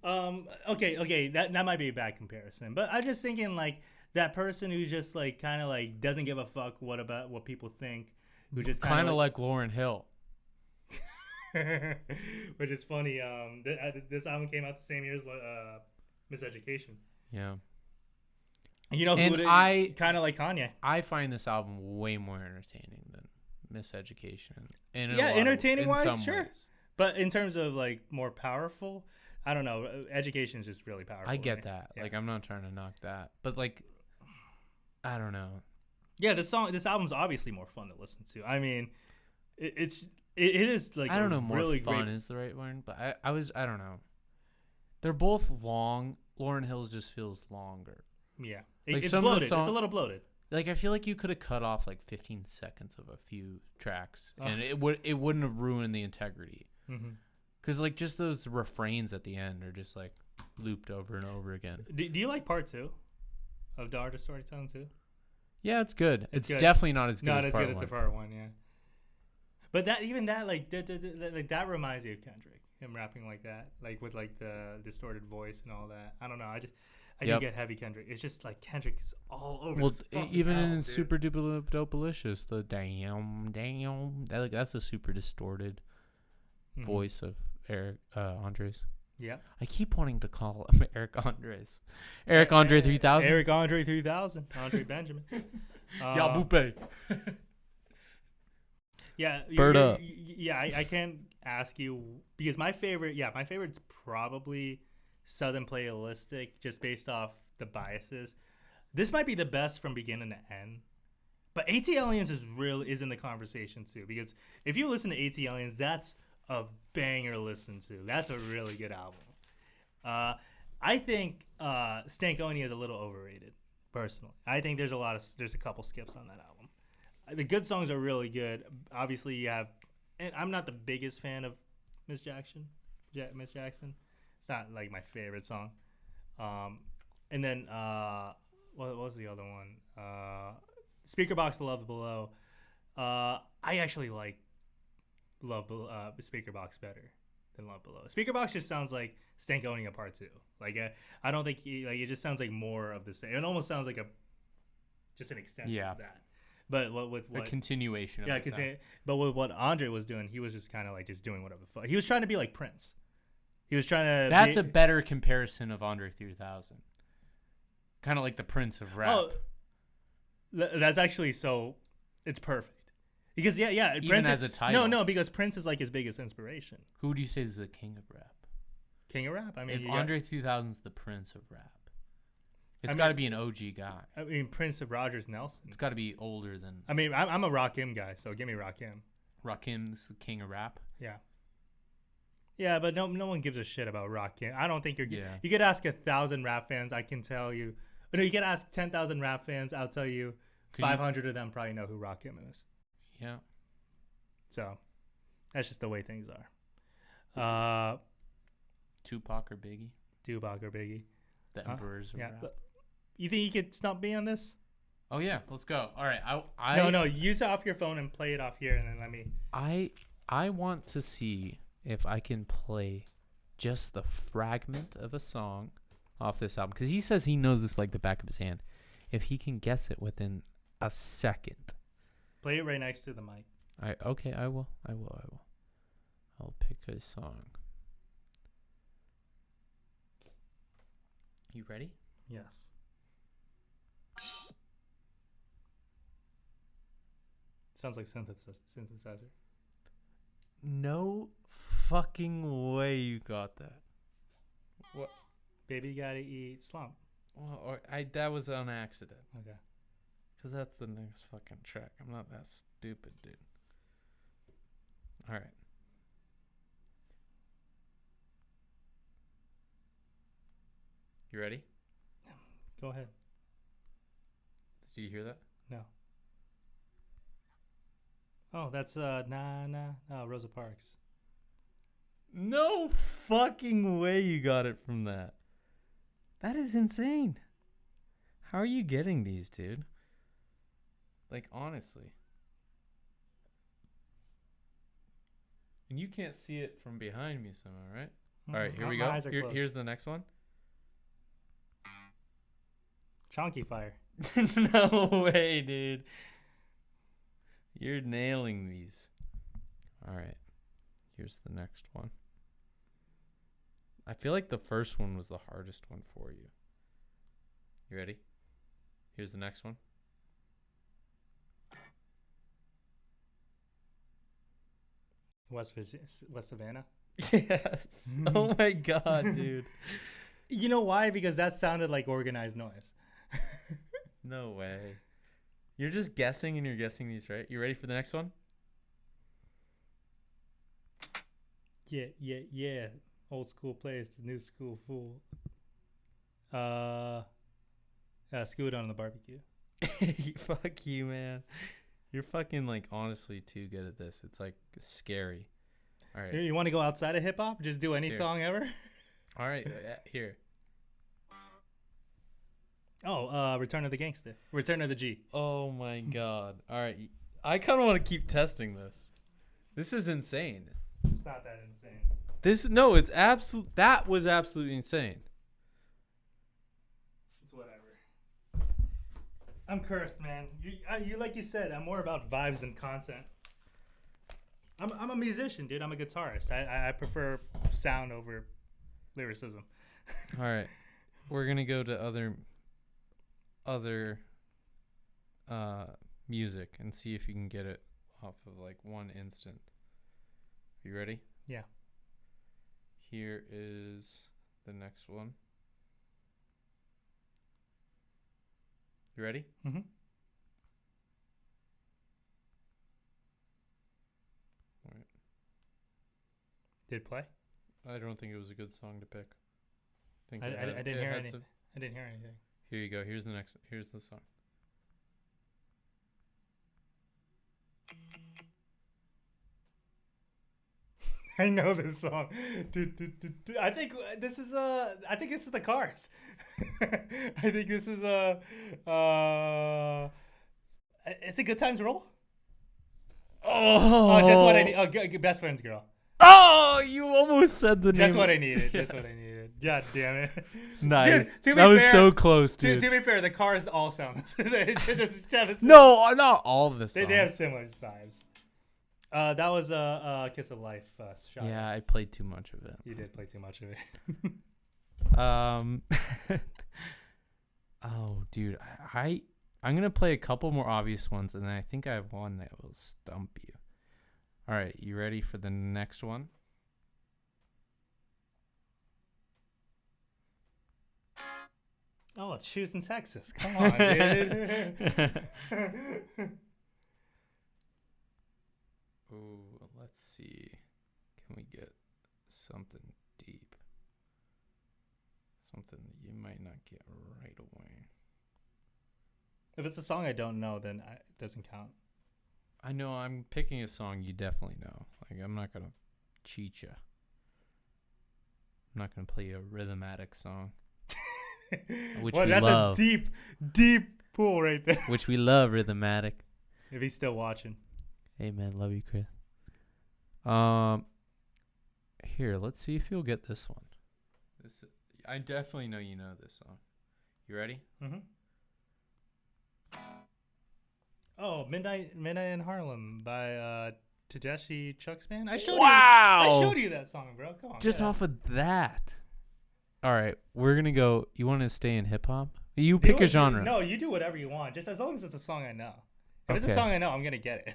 Okay. That might be a bad comparison, but I'm just thinking like that person who just like kind of like doesn't give a fuck what people think. Who just kind of like Lauryn Hill. Which is funny. This album came out the same year as Miseducation. Yeah. You know who I kind of like Kanye. I find this album way more entertaining than Miseducation. Entertaining wise, sure. Ways. But in terms of like more powerful, I don't know. Education is just really powerful. I get that. Yeah. Like I'm not trying to knock that, but like I don't know. Yeah, this album's obviously more fun to listen to. I mean, it is like I don't know. More really fun is the right word, but I don't know. They're both long. Lauryn Hill's just feels longer. Yeah, like it's bloated. It's a little bloated. Like I feel like you could have cut off like 15 seconds of a few tracks, and it wouldn't have ruined the integrity. Because like just those refrains at the end are just like looped over and over again. Do you like part 2 of Dar Storytelling too? Yeah, it's good. It's good. Definitely not as good as part 1. Not as good as the part 1, yeah. But that that reminds me of Kendrick. Him rapping like that, like with like the distorted voice and all that. I don't know. I do get heavy Kendrick. It's just like Kendrick is all over. Well, even in Super Duper Dopalicious, the damn, that's a super distorted voice of Eric Andres. Yeah. I keep wanting to call him Eric Andres. Eric Andre 3000. Eric Andre 3000. Andre Benjamin. Yabupe. Yeah. Bird up. Yeah, I can't ask you because my favorite's probably Southern Playalistic, just based off the biases. This might be the best from beginning to end. But AT Aliens is in the conversation too, because if you listen to AT Aliens, that's a banger to listen to. That's a really good album. I think Stankonia is a little overrated, personally. I think there's a couple skips on that album. The good songs are really good. Obviously, you have, and I'm not the biggest fan of Miss Jackson. It's not like my favorite song. And then what was the other one? Speakerbox Love Below. I actually like Speakerbox better than Love Below. Speakerbox just sounds like Stankonia Part 2. Like I don't think it just sounds like more of the same. It almost sounds like just an extension of that. But what a continuation of but with what Andre was doing, he was just kind of like just doing whatever the fuck. He was trying to be like Prince. He was trying to. That's a better comparison of Andre 3000. Kind of like the Prince of rap. Oh, that's actually so. It's perfect. Because even Prince as a title. No, because Prince is like his biggest inspiration. Who do you say is the king of rap? King of rap. I mean, if Andre 3000's the Prince of rap, it's got to be an OG guy. I mean, Prince of Rogers Nelson. It's got to be older than. I mean, I'm a Rakim guy, so give me Rakim. Rakim's the king of rap. Yeah. Yeah, but no one gives a shit about Rakim. I don't think you're. Yeah. You could ask 1,000 rap fans. I can tell you. No, you could ask 10,000 rap fans. I'll tell you, 500 of them probably know who Rakim is. Yeah. So, that's just the way things are. Tupac or Biggie? Tupac or Biggie. The Emperors of rap. You think you could stump me on this? Oh, yeah. Let's go. All right. No. Use it off your phone and play it off here, and then let me. I want to see if I can play just the fragment of a song off this album. Because he says he knows this like the back of his hand. If he can guess it within a second. Play it right next to the mic. Okay, I will. I'll pick a song. You ready? Yes. Sounds like synthesizer. No fucking way you got that. What? Baby gotta eat slump. Well, that was on accident. Okay. Because that's the next fucking track. I'm not that stupid, dude. All right. You ready? Go ahead. Did you hear that? No. Oh, that's Rosa Parks. No fucking way you got it from that. That is insane. How are you getting these, dude? Like, honestly. And you can't see it from behind me somehow, right? All right, here we go. Here's the next one. Chonky Fire. No way, dude. You're nailing these. All right. Here's the next one. I feel like the first one was the hardest one for you. You ready? Here's the next one. West Savannah. Yes. Oh my god, dude. You know why? Because that sounded like organized noise. No way. You're just guessing and you're guessing these right. You ready for the next one? Yeah. Old school plays the new school fool. Scoot on the barbecue. Fuck you, man. You're fucking like honestly too good at this. It's like scary. All right. You want to go outside of hip hop? Just do any song ever? All right. Here. Oh, Return of the Gangsta. Return of the G. Oh my god. All right. I kind of want to keep testing this. This is insane. It's not that insane. It's absolute. That was absolutely insane. It's whatever. I'm cursed, man. You like you said, I'm more about vibes than content. I'm a musician, dude. I'm a guitarist. I prefer sound over lyricism. All right, we're gonna go to other music and see if you can get it off of like one instant. You ready? Yeah. Here is the next one. You ready? Mm-hmm. All right. Did it play? I don't think it was a good song to pick. I didn't hear anything. I didn't hear anything. Here you go. Here's the song. I know this song. I think this is the Cars. I think this is it's a Good Times Roll. Oh, just what I need. Oh, Best Friends Girl. Oh, you almost said the name. Just what I needed. Yes. Just what I needed. God damn it. Nice. Dude, that was so close, dude. To be fair, the Cars all sound. No, not all of the songs. They have similar vibes. That was a Kiss of Life shot. Yeah, I played too much of it. You did play too much of it. Oh, dude, I'm gonna play a couple more obvious ones, and then I think I have one that will stump you. All right, you ready for the next one? Oh, choosing Texas. Come on, dude. Ooh, let's see. Can we get something deep? Something that you might not get right away. If it's a song I don't know, then it doesn't count. I know I'm picking a song you definitely know. Like, I'm not going to cheat you. I'm not going to play you a rhythmatic song. Which we that's love. A deep pool right there. Which we love, rhythmatic. If he's still watching. Hey, man, love you, Chris. Here, let's see if you'll get this one. I definitely know you know this song. You ready? Mm-hmm. Oh, Midnight in Harlem by Tedeschi Chuck's band. I showed you that song, bro. Come on. Just off of that. All right, we're gonna go. You want to stay in hip hop? You pick a genre. No, you do whatever you want. Just as long as it's a song I know. If it's a song I know, I'm gonna get it.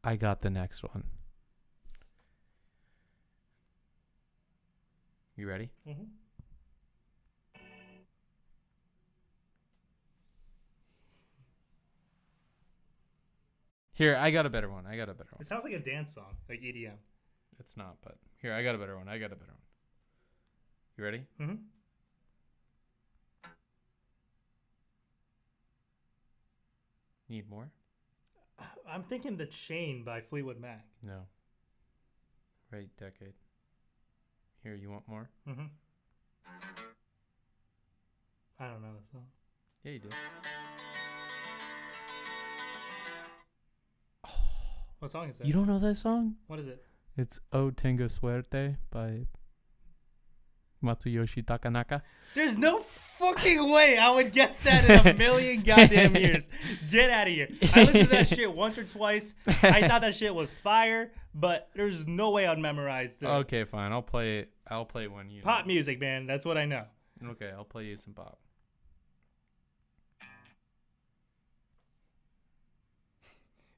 I got the next one. You ready? Mm-hmm. Here, I got a better one. It sounds like a dance song, like EDM. It's not, but here, I got a better one. You ready? Mm-hmm. Need more? I'm thinking The Chain by Fleetwood Mac. No. Right decade. Here, you want more? Mm-hmm. I don't know the song. Yeah, you do. What song is that? You don't know that song? What is it? It's O Tengo Suerte by Matsuyoshi Takanaka. There's no fucking way I would guess that in a million goddamn years. Get out of here. I listened to that shit once or twice. I thought that shit was fire, but there's no way I'd memorize it. Okay, fine. I'll play one you Pop music, man. That's what I know. Okay, I'll play you some pop.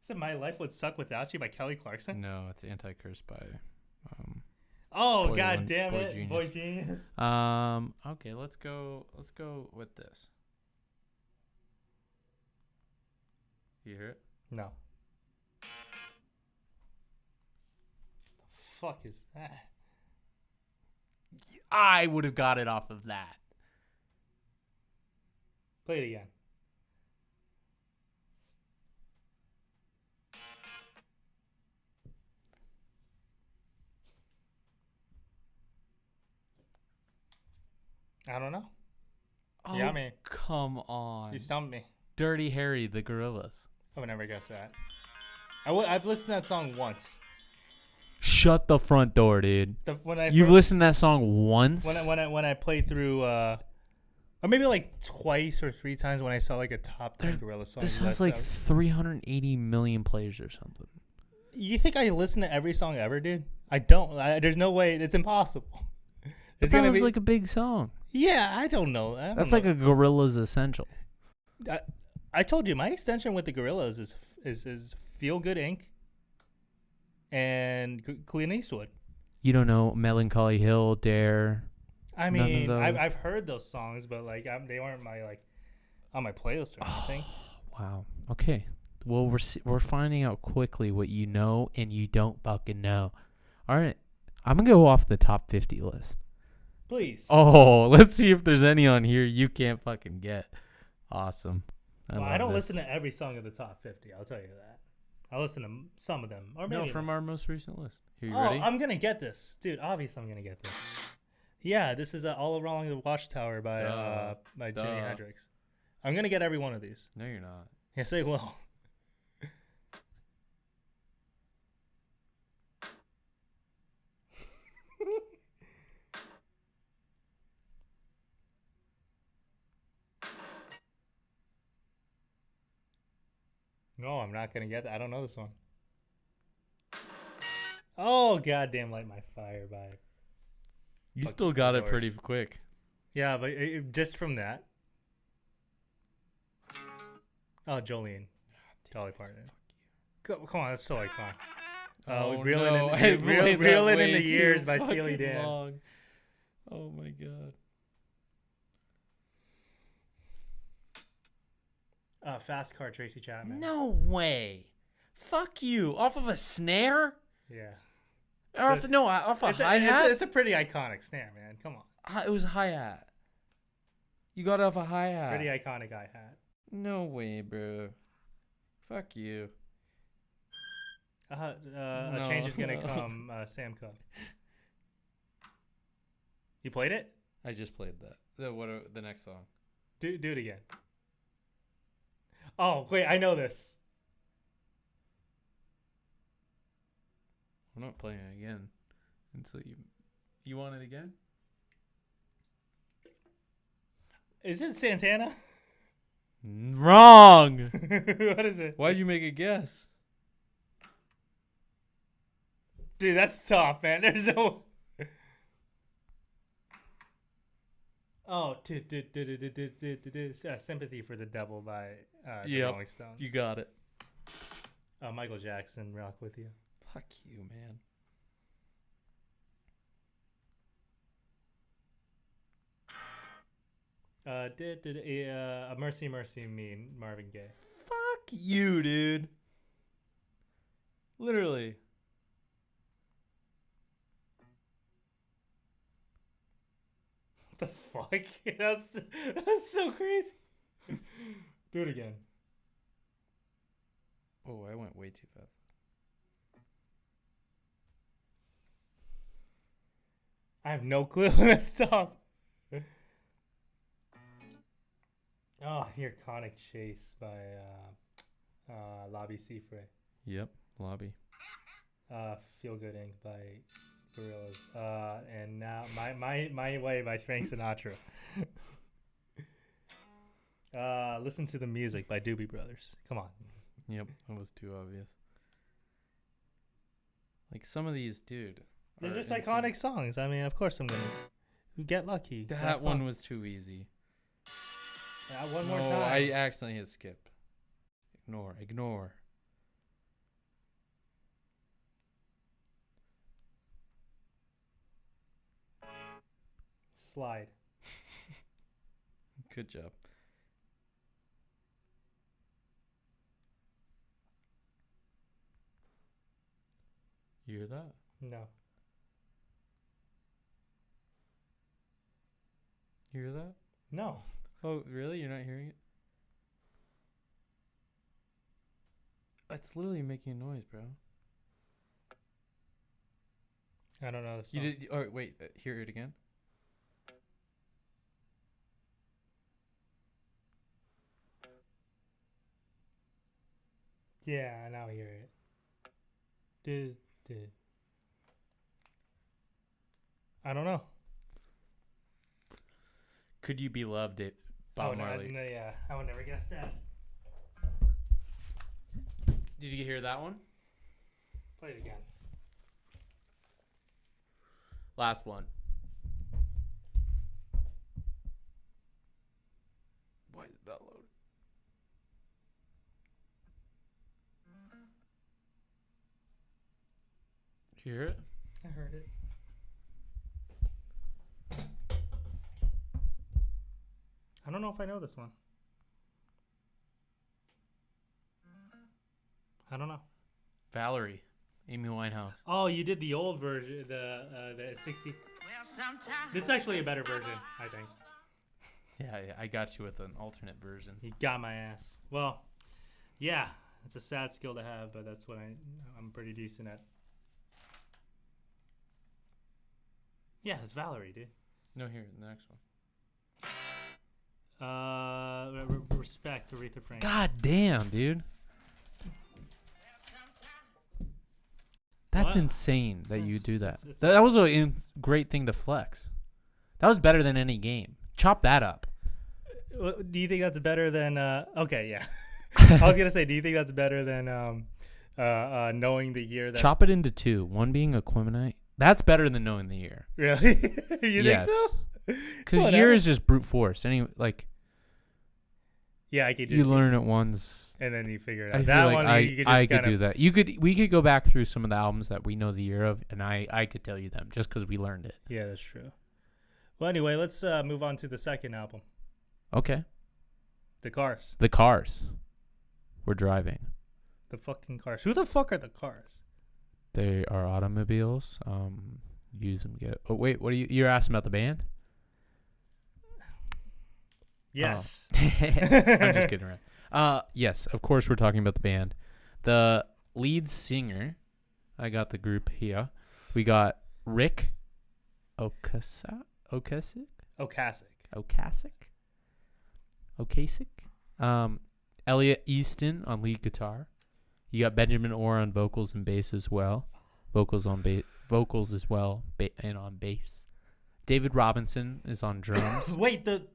Is it My Life Would Suck Without You by Kelly Clarkson? No, it's Anti-Curse by oh, god damn it. Genius. Boy Genius. Okay, let's go with this. You hear it? No. The fuck is that? I would have got it off of that. Play it again. I don't know. Oh, yeah, man. Come on. You stumped me. Dirty Harry, the Gorillas. I would never guess that. I've listened to that song once. Shut the front door, dude. You've listened to that song once? When I played through, or maybe like twice or three times when I saw like a top 10 Gorilla song. This has like 380 million plays or something. You think I listen to every song ever, dude? I don't. There's no way. It's impossible. That was like a big song. Yeah, I don't know. That's like a Gorillaz essential. I told you my extension with the Gorillaz is Feel Good Inc. and Clint Eastwood. You don't know Melancholy Hill, Dare. I mean, I've heard those songs, but like they weren't my like on my playlist or anything. Wow. Okay. Well, we're finding out quickly what you know and you don't fucking know. All right. I'm gonna go off the top 50 list. Please. Oh, let's see if there's any on here you can't fucking get. Awesome. I don't listen to every song of the top 50. I'll tell you that. I listen to some of them, or maybe from our most recent list. Here, you ready? ready? I'm gonna get this, dude. Obviously, I'm gonna get this. Yeah, this is All Along the Watchtower by Jimi Hendrix. I'm gonna get every one of these. No, you're not. Yes, I will. No, I'm not gonna get that. I don't know this one. Oh, goddamn! Light My Fire by. You still got it pretty quick. Yeah, but just from that. Oh, Jolene. Dolly Parton. Come on, that's so iconic. Reeling in the Years by Steely Dan. Long. Oh my god. Fast Car, Tracy Chapman. No way. Fuck you. Off of a snare? Yeah. Off a hi-hat? It's a pretty iconic snare, man. Come on. It was a hi-hat. You got it off a hi-hat. Pretty iconic hi-hat. No way, bro. Fuck you. A Change Is Gonna Come, Sam Cooke. You played it? I just played that. The next song? Do it again. Oh, wait, I know this. I'm not playing it again until you want it again? Is it Santana? Wrong. What is it? Why'd you make a guess? Dude, that's tough, man. There's no... Oh, Sympathy for the Devil by the Rolling Stones. You got it. Michael Jackson, Rock With You. Fuck you, man. Mercy, Mercy Me, Marvin Gaye. Fuck you, dude. Literally. What the fuck? That's so crazy. Do it again. Oh, I went way too fast. I have no clue. Let's stop. Oh, The Iconic Chase by Lobby Seafray. Yep, Lobby. Feel Good Inc. by Gorillaz. And now My Way by Frank Sinatra. Listen to the Music by Doobie Brothers. Come on. Yep, that was too obvious. Like some of these, dude. They're just iconic songs. I mean, of course I'm gonna Get Lucky. That one was too easy. One more time. I accidentally hit skip. Ignore. Slide. Good job. You hear that? No. You hear that? No. Oh, really? You're not hearing it? It's literally making a noise, bro. I don't know the song. You did? Oh, wait. Hear it again. Yeah, I now hear it. Did. I don't know. Could You Be Loved? It Bob Marley. No, yeah, I would never guess that. Did you hear that one? Play it again. Last one. Why is it not loading? Did you hear it? I heard it. I don't know if I know this one. I don't know. Valerie, Amy Winehouse. Oh, you did the old version, the 60. This is actually a better version, I think. Yeah, I got you with an alternate version. You got my ass. Well, yeah, it's a sad skill to have, but that's what I'm pretty decent at. Yeah, it's Valerie, dude. No, here, the next one. Respect, Aretha Franklin. God damn, dude. That's insane that you do that. That was a great thing to flex. That was better than any game. Chop that up. Do you think that's better than? Okay, yeah. I was gonna say, do you think that's better than knowing the year? That Chop it into two. One being Aquemini. That's better than knowing the year. Really? You think so? Because year is just brute force. Anyway, like. Yeah, I could do. You learn it once, and then you figure it out. That like one, I could do that. We could go back through some of the albums that we know the year of, and I could tell you them just because we learned it. Yeah, that's true. Well, anyway, let's move on to the second album. Okay. The Cars. The Cars. We're driving. The fucking Cars. Who the fuck are the Cars? They are automobiles. Use them. Oh wait, what are you're asking about the band? Yes. Oh. I'm just kidding around. Yes, of course we're talking about the band. The lead singer, I got the group here. We got Rick Ocasek. Elliot Easton on lead guitar. You got Benjamin Orr on vocals and bass as well. Vocals as well, and on bass. David Robinson is on drums. Wait, the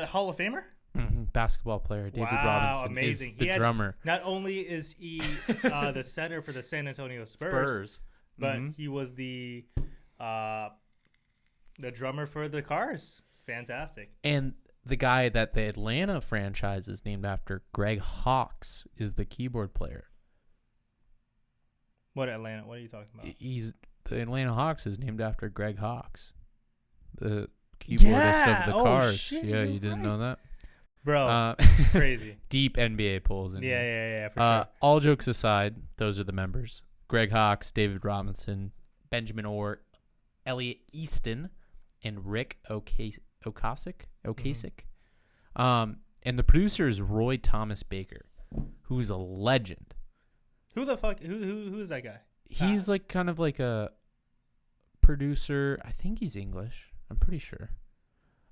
Hall of Famer? Mm-hmm. Basketball player David Robinson amazing. is the drummer. Not only is he the center for the San Antonio Spurs. But he was the drummer for the Cars. Fantastic. And the guy that the Atlanta franchise is named after, Greg Hawkes, is the keyboard player. What Atlanta? What are you talking about? The Atlanta Hawks is named after Greg Hawkes, the keyboardist of the Cars. Shit, yeah, you didn't know that? Bro, crazy. Deep NBA polls. Yeah, for sure. All jokes aside, those are the members. Greg Hawkes, David Robinson, Benjamin Orr, Elliot Easton, and Rick Ocasek. And the producer is Roy Thomas Baker, who's a legend. Who the fuck? Who is that guy? He's like kind of like a producer. I think he's English. I'm pretty sure.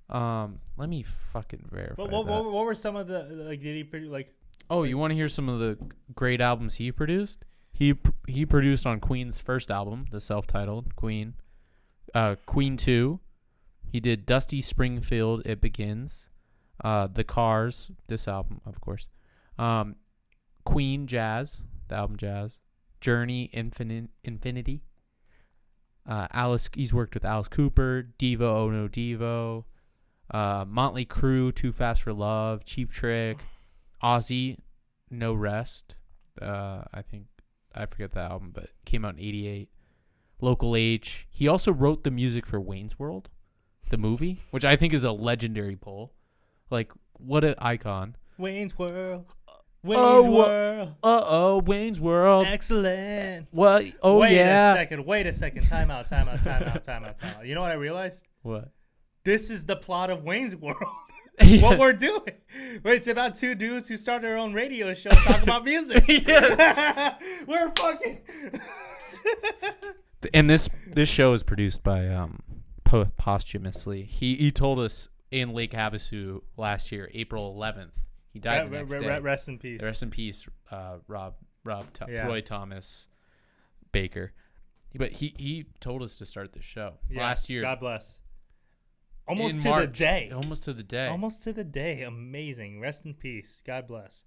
Let me fucking verify. What were some of the Did he produce like? Oh, you want to hear some of the great albums he produced? He produced on Queen's first album, the self-titled Queen. Queen 2. He did Dusty Springfield, It Begins. The Cars, this album, of course. Queen Jazz, the album Jazz. Journey, Infinity. He's worked with Alice Cooper, Devo, Oh No Devo. Motley Crue, Too Fast for Love, Cheap Trick. Ozzy, No Rest. I forget the album, but it came out in 88. Local H. He also wrote the music for Wayne's World, the movie, which I think is a legendary pull. Like, what an icon. Wayne's World. Wayne's World. Wayne's World. Excellent. Well, Wait a second. Time out. You know what I realized? What? This is the plot of Wayne's World. Yeah. What we're doing. Wait, it's about two dudes who start their own radio show and talk about music. We're fucking... And this show is produced by posthumously. He told us in Lake Havasu last year, April 11th. He died the next day. Rest in peace. Rest in peace, Roy Thomas Baker. But he told us to start this show last year. God bless. Almost to the day. Almost to the day. Amazing. Rest in peace. God bless.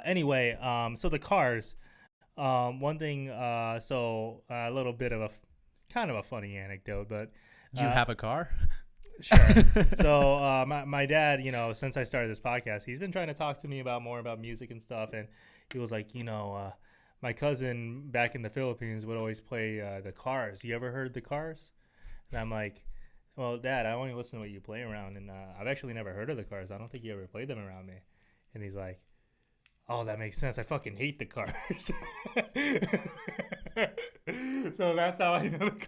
Anyway, so the Cars. One thing. So a little bit of a kind of a funny anecdote, but you have a car? Sure. So my dad, since I started this podcast, he's been trying to talk to me more about music and stuff, and he was like, my cousin back in the Philippines would always play the Cars. You ever heard the Cars? And I'm like, well, Dad, I only listen to what you play around, and I've actually never heard of the Cars. I don't think you ever played them around me. And he's like, oh, that makes sense. I fucking hate the Cars. So that's how I know the Cars.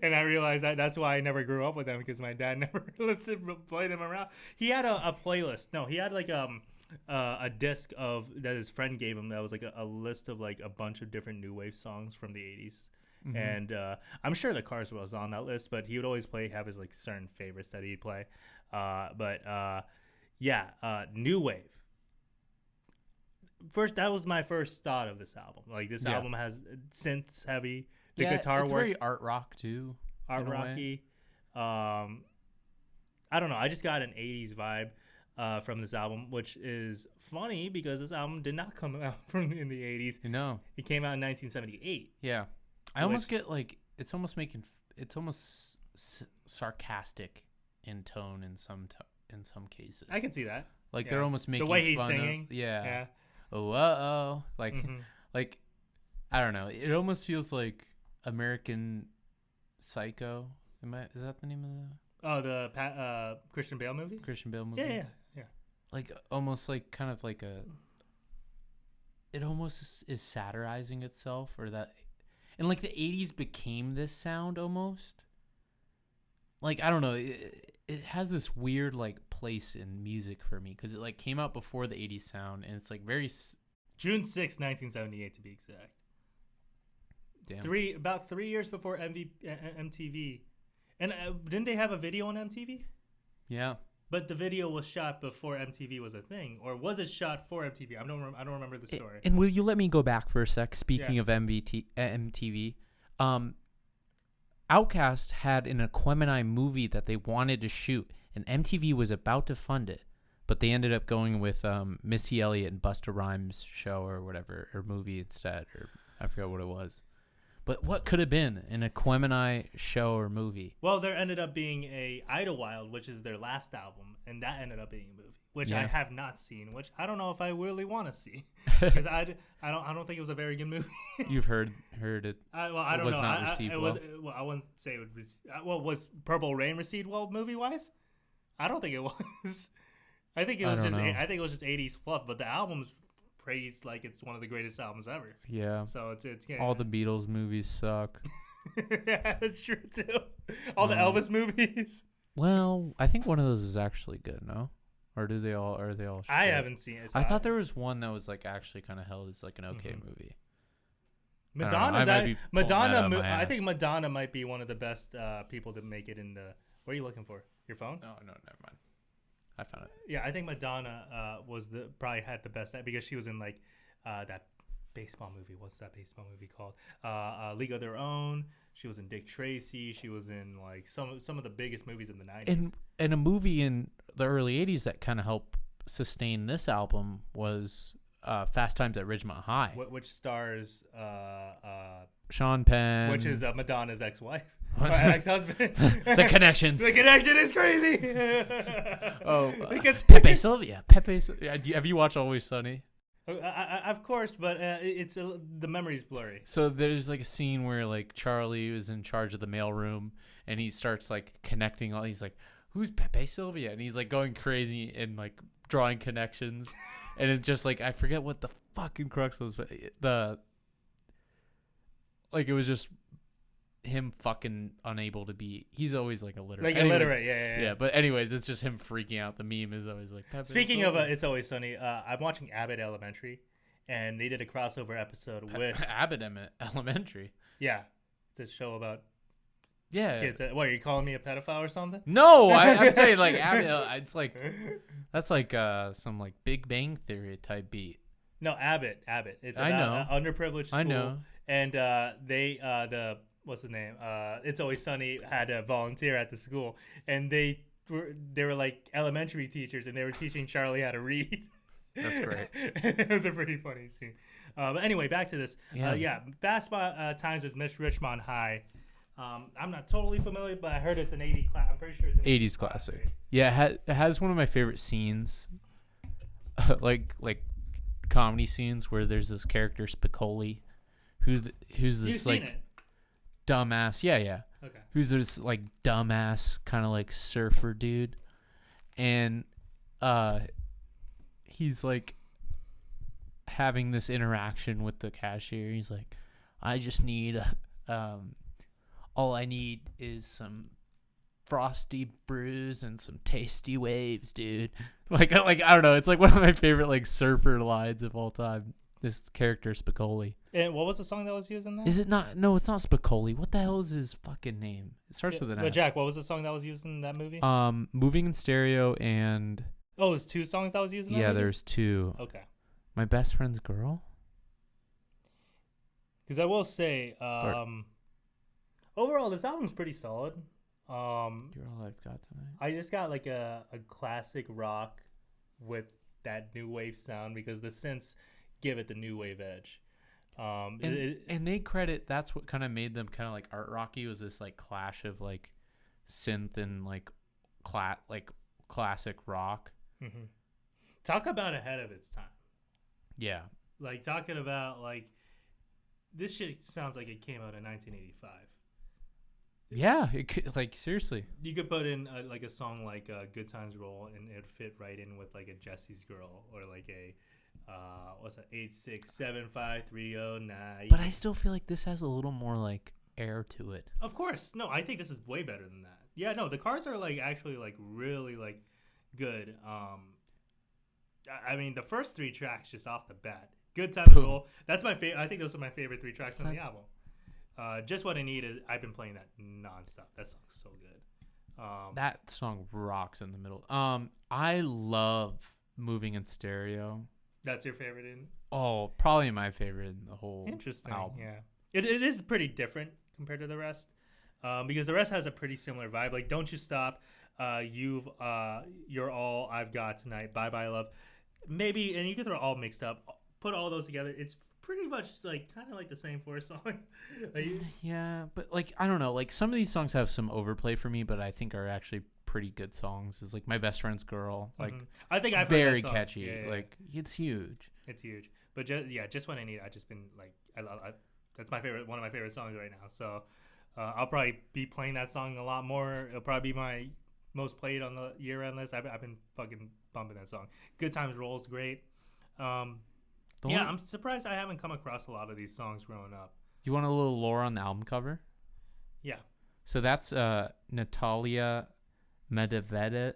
And I realized that's why I never grew up with them, because my dad never played them around. He had a playlist. No, he had like a disc that his friend gave him that was like a list of like a bunch of different new wave songs from the 80s. Mm-hmm. And I'm sure the Cars was on that list, but he would always have his like certain favorites that he'd play. New wave. First, that was my first thought of this album. Like, this album has synths heavy. The guitar it's work, very art rock too. Art rocky. I don't know. I just got an 80s vibe from this album, which is funny because this album did not come out in the 80s. It came out in 1978. Yeah. I almost get like it's almost sarcastic in tone in some cases. I can see that. Like they're almost making the way he's fun singing. Of, yeah. Oh, like like I don't know. It almost feels like American Psycho. Is that the name of the? Oh, the Christian Bale movie. Yeah. Like almost like kind of like it almost is satirizing itself, or that. And, like, the 80s became this sound almost. Like, I don't know. It has this weird, like, place in music for me. Because it, like, came out before the 80s sound. And it's, like, very... June 6, 1978, to be exact. Damn. About 3 years before MTV. And didn't they have a video on MTV? Yeah. But the video was shot before MTV was a thing, or was it shot for MTV? I don't remember the story. And will you let me go back for a sec? Speaking of MTV, Outkast had an Aquemini movie that they wanted to shoot, and MTV was about to fund it, but they ended up going with Missy Elliott and Busta Rhymes show or whatever, or movie instead, or I forgot what it was. But what could have been an Aquemini show or movie? Well, there ended up being a Idlewild, which is their last album, and that ended up being a movie, which I have not seen, which I don't know if I really want to see, because I don't think it was a very good movie. You've heard it. I don't know. Not received well. I wouldn't say it was. Was Purple Rain received well movie wise? I don't think it was. I think it was just 80s fluff, but the album's praised like it's one of the greatest albums ever. Yeah. So it's all the Beatles movies suck. Yeah, that's true too. All the Elvis movies. Well, I think one of those is actually good, no? Or are they all shit? I haven't seen it. I thought there was one that was like actually kind of held as like an okay movie. I think Madonna might be one of the best people to make it in the. What are you looking for? Your phone? Oh no, never mind. I found it. Yeah, I think Madonna probably had the best because she was in like that baseball movie. What's that baseball movie called? League of Their Own. She was in Dick Tracy. She was in like some of the biggest movies in the 90s. And a movie in the early 80s that kind of helped sustain this album was Fast Times at Ridgemont High. Which stars Sean Penn. Which is Madonna's ex-wife. Or ex-husband. The connections. The connection is crazy. Because Pepe Sylvia. Have you watched Always Sunny? Of course, but it's the memory's blurry. So there's like a scene where like Charlie was in charge of the mailroom and he starts like connecting all. He's like, "Who's Pepe Sylvia?" And he's like going crazy and like drawing connections, and it's just like I forget what the fucking crux was, but it was just him fucking unable to be. He's always like illiterate. Yeah. But anyways, it's just him freaking out. The meme is always like. Pepe Speaking of It's Always Sunny, I'm watching Abbott Elementary, and they did a crossover episode with Abbott Elementary. Yeah, it's a show about kids. What, are you calling me a pedophile or something? No, I'm saying like Abbott. It's like that's like some like Big Bang Theory type beat. No, Abbott. It's I know. Underprivileged school. I know. And they what's the name? It's Always Sunny had a volunteer at the school, and they were like elementary teachers, and they were teaching Charlie how to read. That's great. It was a pretty funny scene. But anyway, back to this. Fast Times with Ridgemont High. I'm not totally familiar, but I heard it's an 80s classic. I'm pretty sure it's an 80s classic. Yeah, it has one of my favorite scenes, like comedy scenes where there's this character Spicoli, who's this You've like seen it. dumbass. Yeah. Okay. Who's this like dumbass kind of like surfer dude, and he's like having this interaction with the cashier. He's like, I just need all I need is some frosty brews and some tasty waves, dude. Like I don't know, it's like one of my favorite like surfer lines of all time. This character Spicoli. And what was the song that was used in that? Is it not? No, it's not Spicoli. What the hell is his fucking name? It starts with an S. But Jack, what was the song that was used in that movie? Moving in Stereo and. Oh, there's two songs that was used in that movie? There's two. Okay. My Best Friend's Girl. Because I will say, overall, this album's pretty solid. You're all I've got tonight. I just got like a classic rock with that new wave sound because the synths give it the new wave edge. And they credit, that's what kind of made them kind of like art rocky, was this like clash of like synth and like classic rock. Mm-hmm. Talk about ahead of its time. Yeah. Like talking about like this shit sounds like it came out in 1985. Yeah, it could, like seriously. You could put in like a song like "Good Times Roll" and it'd fit right in with like a Jesse's Girl or like a what's that 8675309. But I still feel like this has a little more like air to it. Of course, no, I think this is way better than that. Yeah, no, the Cars are like actually like really like good. I mean, the first three tracks just off the bat, "Good Times Roll." That's my favorite. I think those are my favorite three tracks on the album. Just What I Need is, I've been playing that nonstop. That song's so good. That song rocks in the middle. I love Moving in Stereo. That's your favorite Oh, probably my favorite in the whole Interesting, album. Yeah. It is pretty different compared to the rest. Because the rest has a pretty similar vibe. Like Don't You Stop, You're All I've Got Tonight, Bye Bye Love. Maybe, and you can throw all mixed up. Put all those together. It's pretty much like kind of like the same for a song. Yeah, but like I don't know, like some of these songs have some overplay for me, but I think are actually pretty good songs. Is like My Best Friend's Girl, like I think I've very heard that song. catchy. Yeah. Like it's huge. It's huge. But Just What I Need. I just been like I that's my favorite, one of my favorite songs right now. So I'll probably be playing that song a lot more. It'll probably be my most played on the year-end list. I've been fucking bumping that song. Good Times Roll is great. I'm surprised I haven't come across a lot of these songs growing up. You want a little lore on the album cover? Yeah. So that's Natalia Medvedeva.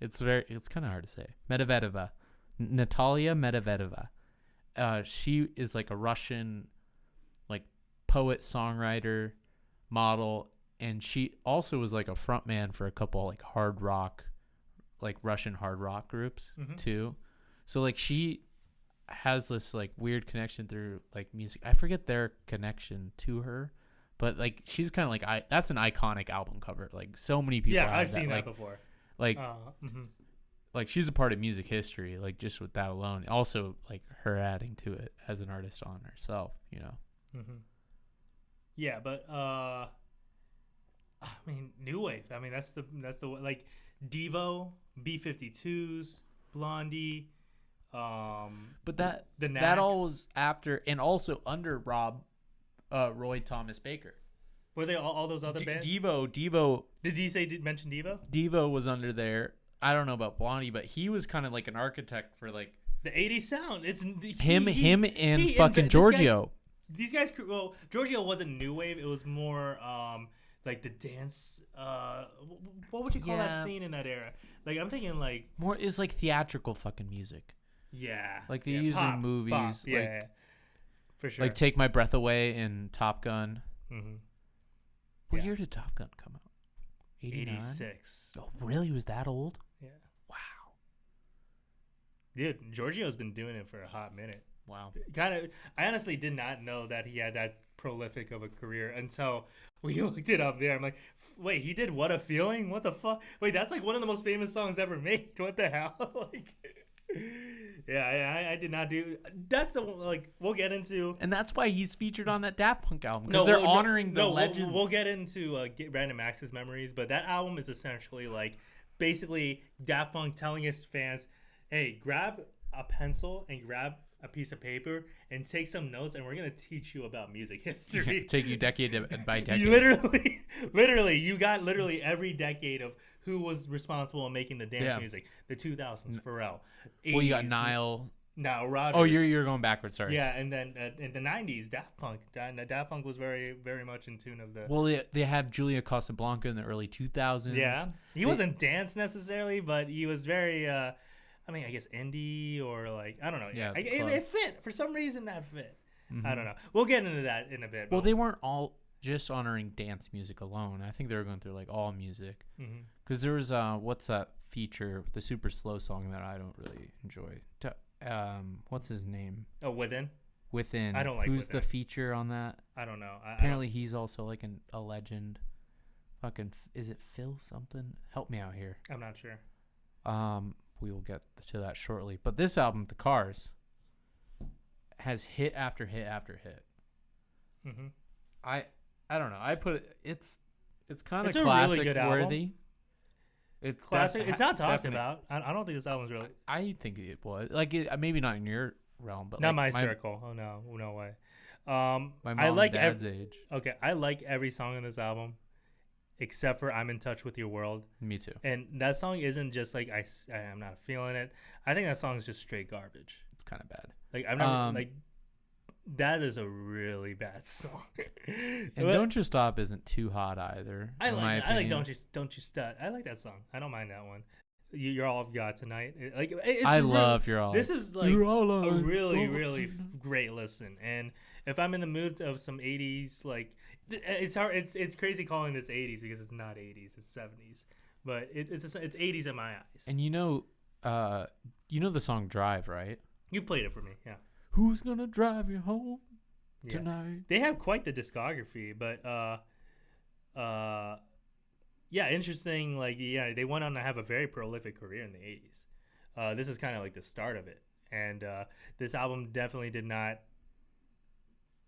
It's kind of hard to say. Medvedeva. Natalia Medvedeva. She is like a Russian like poet, songwriter, model, and she also was like a frontman for a couple like hard rock like Russian hard rock groups too. So like she has this like weird connection through like music. I forget their connection to her, but like she's kind of like that's an iconic album cover. Like so many people. Yeah, I've seen that before. Like, like she's a part of music history. Like just with that alone. Also like her adding to it as an artist on herself. You know. Yeah, but I mean, new wave. I mean, that's the like Devo, B-52s, Blondie. But that all was after and also under Roy Thomas Baker. Were they all those other bands? Devo. Did he mention Devo? Devo was under there. I don't know about Blondie, but he was kind of like an architect for like the 80s sound. It's him and fucking Giorgio. These guys, well, Giorgio wasn't new wave. It was more like the dance. What would you call that scene in that era? Like I'm thinking like more is like theatrical fucking music. Yeah, like they use in movies. Pop. Like, yeah, for sure. Like Take My Breath Away in Top Gun. Mm-hmm. What year did Top Gun come out? 86. Oh, really? Was that old? Yeah. Wow. Dude, Giorgio's been doing it for a hot minute. Wow. I honestly did not know that he had that prolific of a career until we looked it up there. I'm like, wait, he did What a Feeling? What the fuck? Wait, that's like one of the most famous songs ever made. What the hell? Like, yeah, I did not do. That's the like we'll get into, and that's why he's featured on that Daft Punk album because they're honoring the legends. We'll get into Random Access Memories, but that album is essentially like basically Daft Punk telling his fans, "Hey, grab a pencil and grab a piece of paper and take some notes, and we're gonna teach you about music history." Take you decade by decade. You literally, you got literally every decade of who was responsible in making the dance music. The 2000s, Pharrell. 80s, well, you got Nile Rodgers. Oh, you're going backwards. Sorry. Yeah, and then in the 90s, Daft Punk. Daft Punk was very, very much in tune of the. Well, they had Julia Casablanca in the early 2000s. Yeah, he wasn't dance necessarily, but he was very. I mean, I guess indie or like I don't know. Yeah, it fit for some reason. That fit. Mm-hmm. I don't know. We'll get into that in a bit. Well, they weren't all just honoring dance music alone. I think they were going through like all music. Because there was what's that feature, the super slow song that I don't really enjoy. What's his name? Oh, Within. Within. I don't like. Who's Within. the feature on that? I don't know. Apparently, he's also like a legend. Fucking, is it Phil something? Help me out here. I'm not sure. We will get to that shortly. But this album, The Cars, has hit after hit after hit. I don't know. I put it. It's kind of classic really good worthy. Album. It's classic. It's not talked about. I don't think this album's really. I think it was like maybe not in your realm, but not like my circle. Oh no way. My mom I like and dad's age. Okay, I like every song in this album, except for "I'm in Touch with Your World." Me too. And that song isn't just like I'm not feeling it. I think that song is just straight garbage. It's kind of bad. Like I'm not like. That is a really bad song. And Don't You Stop isn't too hot either. I like Don't You Stop. I like that song. I don't mind that one. You're All I've Got Tonight. Love You're All. This is like a really great listen. And if I'm in the mood of some 80s, like it's hard. It's crazy calling this 80s because it's not 80s. It's 70s. But it's 80s in my eyes. And you know the song Drive, right? You played it for me, yeah. Who's gonna drive you home tonight? They have quite the discography, but interesting. Like, they went on to have a very prolific career in the 80s. This is kind of like the start of it, and this album definitely did not.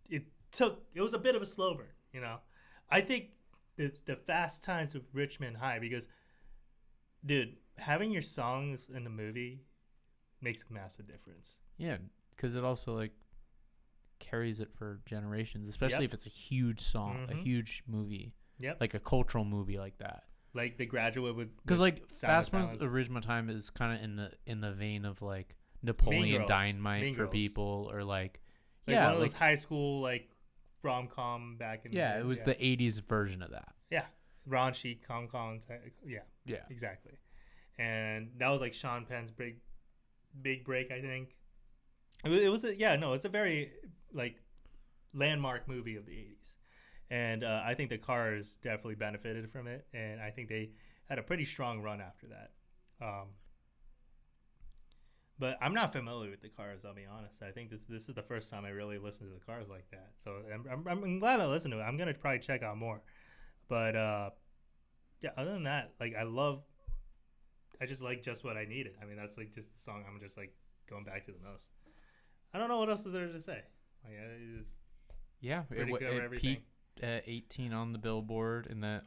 It was a bit of a slow burn, you know. I think the Fast Times with Richmond High, because, dude, having your songs in the movie makes a massive difference. Yeah. Because it also like carries it for generations, especially if it's a huge song, a huge movie, like a cultural movie like that. Like The Graduate because like Fast Times at Ridgemont High is kind of in the vein of like Napoleon Dynamite for people, or like one of those high school like rom-com back in it was the 80s version of that. Yeah, raunchy Kong. Yeah, exactly. And that was like Sean Penn's big break, I think. It's a very like landmark movie of the 80s, and I think the Cars definitely benefited from it, and I think they had a pretty strong run after that. But I'm not familiar with the Cars. I'll be honest. I think this is the first time I really listened to the Cars like that. So I'm glad I listened to it. I'm gonna probably check out more. But yeah. Other than that, like I just like Just What I Needed. I mean, that's like just the song I'm just like going back to the most. I don't know what else is there to say. Like, it's pretty good for everything. Peaked at 18 on the Billboard, and then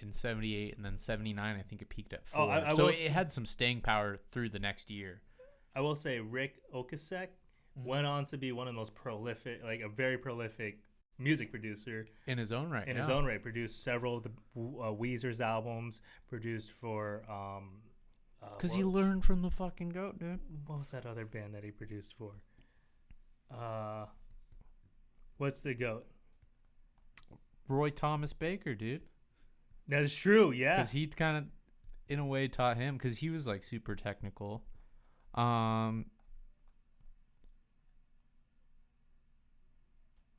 in 78, and then 79. I think it peaked at 4. So it had some staying power through the next year. I will say Rick Ocasek went on to be one of the most prolific, like a very prolific music producer in his own right. His own right, produced several of the Weezer's albums. Produced for because he learned from the fucking GOAT, dude. What was that other band that he produced for? What's the GOAT? Roy Thomas Baker, dude. That is true, yeah. Because he kind of, in a way, taught him, because he was like super technical.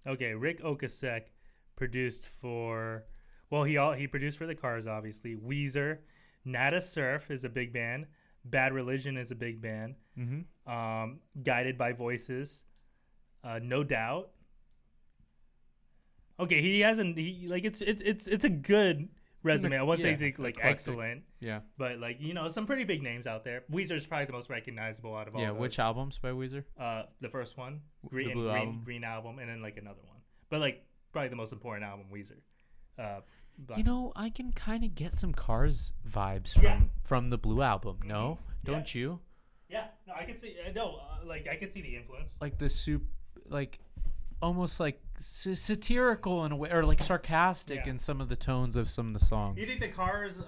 Okay, Rick Ocasek produced for, well, he produced for the Cars, obviously. Weezer, Nada Surf is a big band. Bad Religion is a big band. Mm-hmm. Guided by Voices, No Doubt. Okay, he hasn't. He like it's a good resume. I won't say it's like excellent. Yeah. But like, you know, some pretty big names out there. Weezer's probably the most recognizable out of all. Yeah. Which albums by Weezer? The first one, Green album, and then like another one. But like probably the most important album, Weezer. You know, I can kind of get some Cars vibes from the Blue album. No, don't you? Yeah. No, I can see. Like I can see the influence. Like the like almost like satirical in a way, or like sarcastic in some of the tones of some of the songs. You think the Cars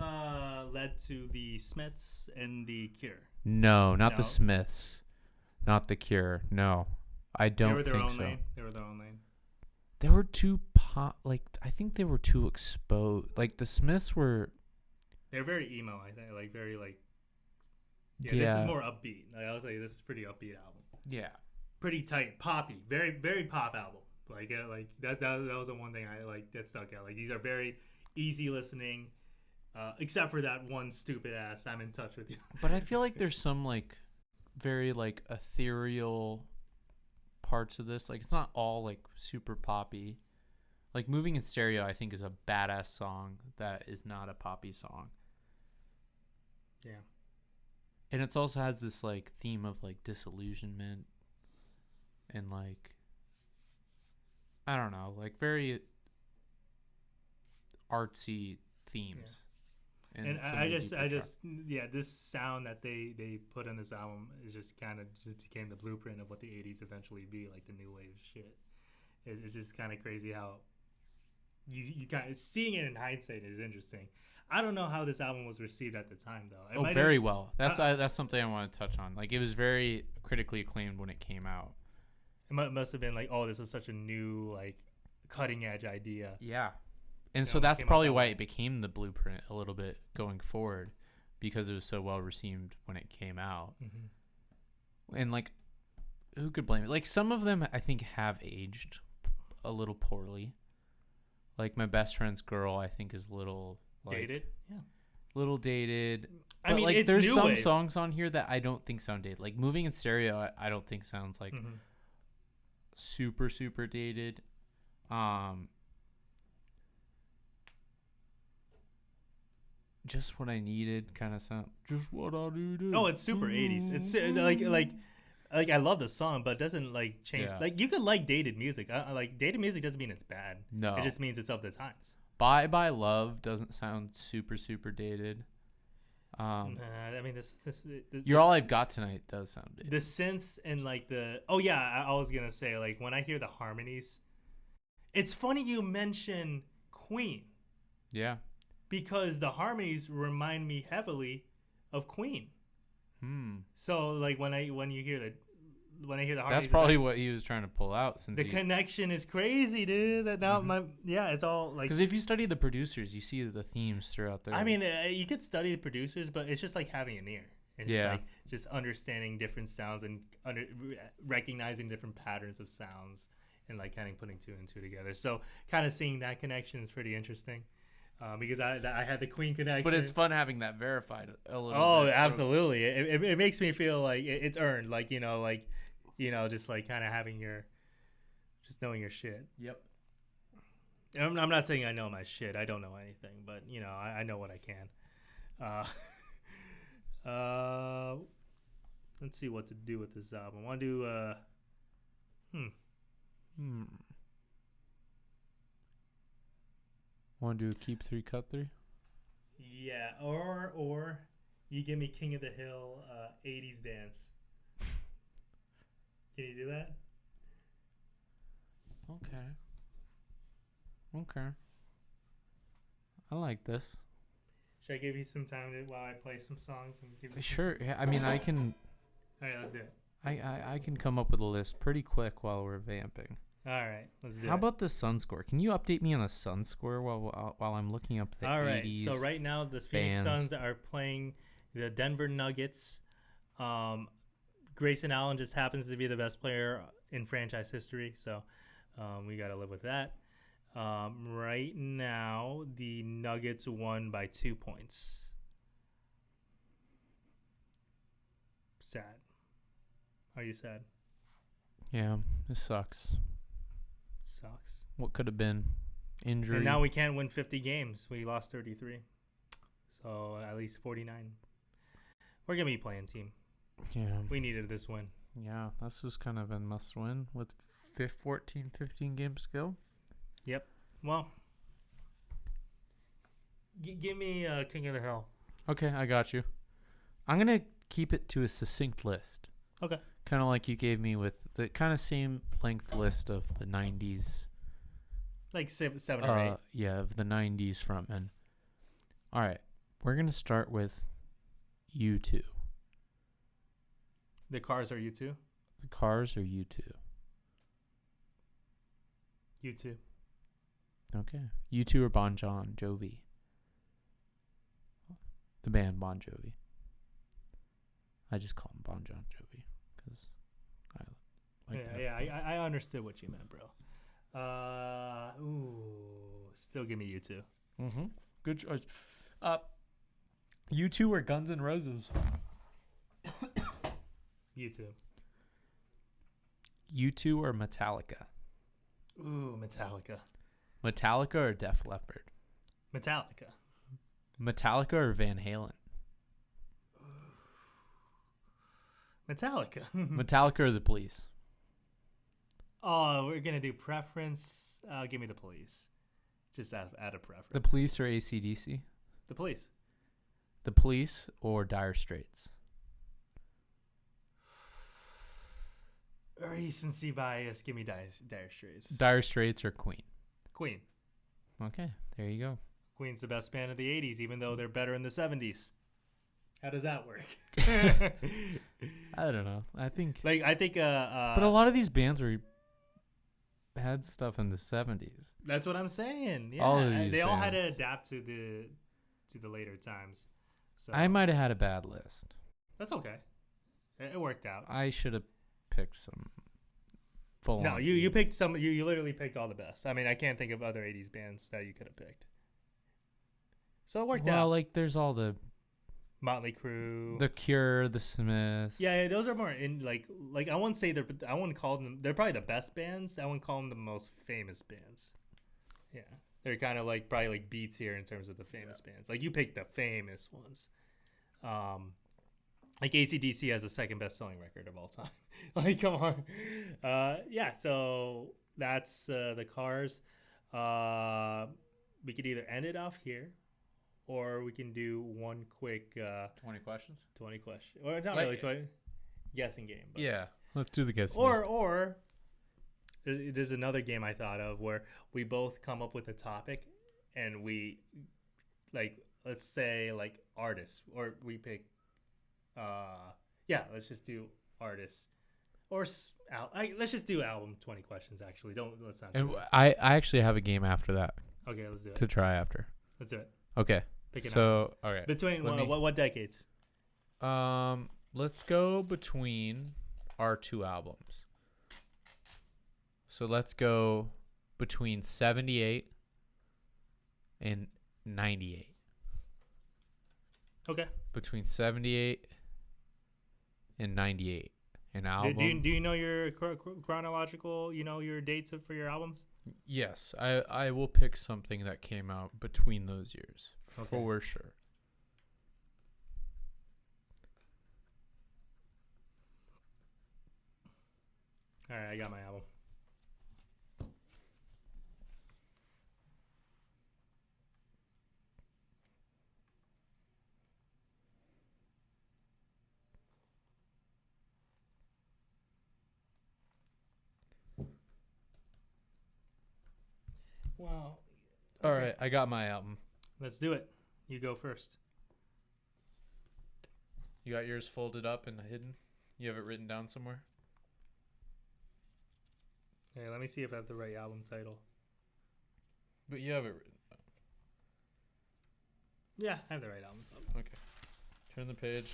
led to the Smiths and the Cure? No, not the Smiths, not the Cure. No, I don't think so. They were their own lane. They were too pop. Like I think they were too exposed. Like the Smiths were. They're very emo. I think like very like. Yeah, this is more upbeat. Like, I was like, this is pretty upbeat album. Yeah. Pretty tight, poppy, very very pop album. Like that was the one thing I like that stuck out. Like these are very easy listening, except for that one stupid ass "I'm in Touch with You." But I feel like there's some like very like ethereal parts of this. Like it's not all like super poppy. Like Moving in Stereo, I think is a badass song that is not a poppy song. Yeah. And it also has this like theme of like disillusionment. And like, I don't know, like very artsy themes. Yeah. And I just, this sound that they put on this album is just kind of just became the blueprint of what the 80s eventually be, like the new wave shit. It's just kind of crazy how you kind of seeing it in hindsight is interesting. I don't know how this album was received at the time though. Very well. That's something I want to touch on. Like it was very critically acclaimed when it came out. It must have been like, oh, this is such a new, like, cutting edge idea. Yeah. And so that's probably why it became the blueprint a little bit going forward, because it was so well received when it came out. Mm-hmm. And, like, who could blame it? Like, some of them I think have aged a little poorly. Like, My Best Friend's Girl, I think, is a little, like, dated? Yeah. Little dated. I mean, like, it's there's some wave. songs on here that I don't think sound dated. Like, Moving in Stereo, I don't think sounds like... Mm-hmm. super dated. Just What I Needed kind of sound. Just What I Needed. Oh, it's super 80s. It's like I love the song, but it doesn't like change. Yeah. Like you could like dated music. Like dated music doesn't mean it's bad. No, it just means it's of the times. Bye Bye Love doesn't sound super dated. I mean, this You're All I've Got Tonight does sound dated. The synths and like I was gonna say, like, when I hear the harmonies, it's funny you mention Queen. Yeah. Because the harmonies remind me heavily of Queen. So like when you hear the harmonies, that's probably what he was trying to pull out. Since the connection is crazy, dude. That now it's all like, because if you study the producers, you see the themes throughout there. I mean, you could study the producers, but it's just like having an ear and just understanding different sounds and recognizing different patterns of sounds and like kind of putting two and two together. So kind of seeing that connection is pretty interesting. because I had the Queen connection. But it's fun having that verified a little. Oh, bit. absolutely! It makes me feel like it's earned. Just like kind of having just knowing your shit. Yep. I'm not saying I know my shit. I don't know anything, but I know what I can. Let's see what to do with this album. I want to do Want to do Keep 3 Cut 3? Yeah, or you give me King of the Hill 80s bands. Can you do that? Okay. I like this. Should I give you some time while I play some songs and give you Sure. Yeah, I mean, I can. All right, let's do it. I can come up with a list pretty quick while we're vamping. All right, let's do it. How about the Sun score? Can you update me on a Sun score while I'm looking up the 80s? All right, so right now the Phoenix bands. Suns are playing the Denver Nuggets. Grayson Allen just happens to be the best player in franchise history, so we got to live with that. Right now, the Nuggets won by 2 points. Sad. Are you sad? Yeah, this sucks. Sucks. What could have been? Injury. And now we can't win 50 games. We lost 33. So at least 49. We're going to be playing team. Yeah. We needed this win. Yeah, this was kind of a must win with 15 games to go. Yep. Well, give me King of the Hill. Okay, I got you. I'm going to keep it to a succinct list. Okay. Kind of like you gave me with the kind of same length list of the 90s. Like seven or eight. Yeah, of the 90s frontmen. All right. We're going to start with U2. The Cars are U2? The Cars are U2. U2. Okay. U2 or Bon Jovi? The band Bon Jovi. I just call him Bon Jovi because I like that. Yeah, I understood what you meant, bro. Still give me U2. Mm-hmm. Good choice. U2 or Guns N' Roses? U2. U2 or Metallica? Ooh, Metallica. Metallica or Def Leppard? Metallica. Metallica or Van Halen? Metallica. Metallica or The Police? Oh, we're going to do preference. Give me The Police. Just add a preference. The Police or AC/DC? The Police. The Police or Dire Straits? Recency bias. Give me Dire Straits. Dire Straits or Queen? Queen. Okay, there you go. Queen's the best band of the 80s, even though they're better in the 70s. How does that work? I don't know. I think... but a lot of these bands had stuff in the 70s. That's what I'm saying. Yeah, all of these they all had to bands. adapt to the later times. So I might have had a bad list. that's okay. It worked out. I should have picked some full. No, you picked some. You literally picked all the best. I mean, I can't think of other 80s bands that you could have picked. So it worked out. Well, like there's all the Motley Crue, The Cure, The Smiths. yeah, those are more in like I wouldn't say I wouldn't call them. They're probably the best bands. I wouldn't call them the most famous bands. Yeah, they're kind of like probably like B tier in terms of the famous bands. Like you picked the famous ones. Like AC/DC has the second best selling record of all time. Like, come on. Yeah, so that's the Cars. We could either end it off here, or we can do one quick 20 questions. 20 question, or not Like- really 20 guessing game. But. Yeah, let's do the guessing. Or there's another game I thought of where we both come up with a topic, and we like let's say like artists, or we pick. Let's just do artists, or let's just do album 20 questions. Actually, let's not. And I actually have a game after that Okay, let's do it. to try after. Let's do it. Okay. Pick it So all right. Between what decades? Let's go between our two albums. So let's go between 78 and 98. Okay. Between 78 and 98. An album. Do you know your chronological, your dates for your albums? Yes, I will pick something that came out between those years. Okay. For sure. All right, I got my album. Wow. Okay. All right, I got my album. Let's do it. You go first. You got yours folded up and hidden? You have it written down somewhere? Hey, let me see if I have the right album title. But you have it written down. Yeah, I have the right album title. Okay. Turn the page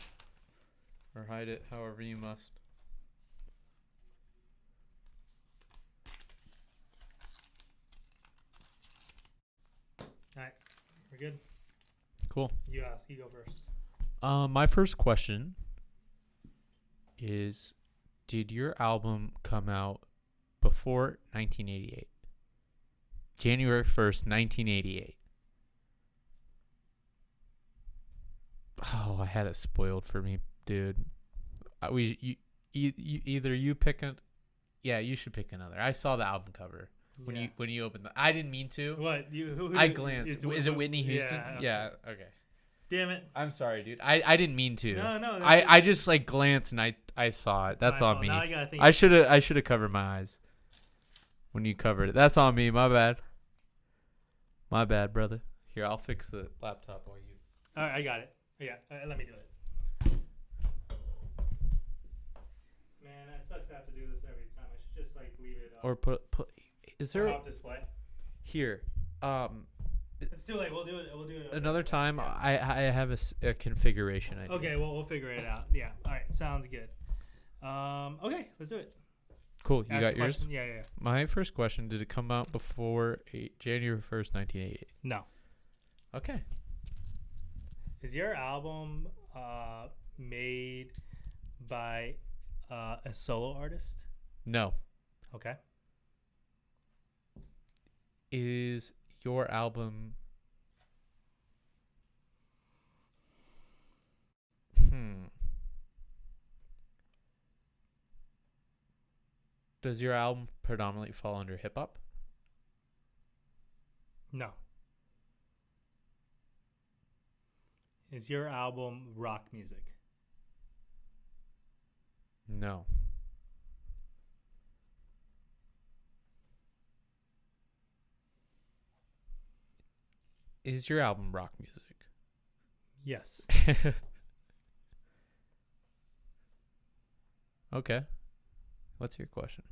or hide it however you must. All right, we're good. Cool. You go first. My first question is, did your album come out before 1988? January 1st, 1988. Oh, I had it spoiled for me, dude. Either you pick a, yeah, you should pick another. I saw the album cover. When you opened the, I didn't mean to. What I glanced. Is it Whitney Houston? Yeah. Okay. Damn it. I'm sorry, dude. I didn't mean to. No. I just like glanced and I saw it. That's on me. Now I gotta think. I should have covered my eyes when you covered it. That's on me. My bad. My bad, brother. Here, I'll fix the laptop while you. All right, I got it. Yeah, let me do it. Man, that sucks to have to do this every time. I should just like leave it. Or put. Is there off display? Here, it's too late. We'll do it another time. I have a configuration idea. Okay, well we'll figure it out. Yeah. All right, sounds good. Okay, let's do it. Cool. You got yours? Yeah. My first question: did it come out before January 1st, 1988? No. Okay. Is your album made by a solo artist? No. Okay. Is your album Does your album predominantly fall under hip hop? No. Is your album rock music? No. Is your album rock music? Yes. Okay. What's your question?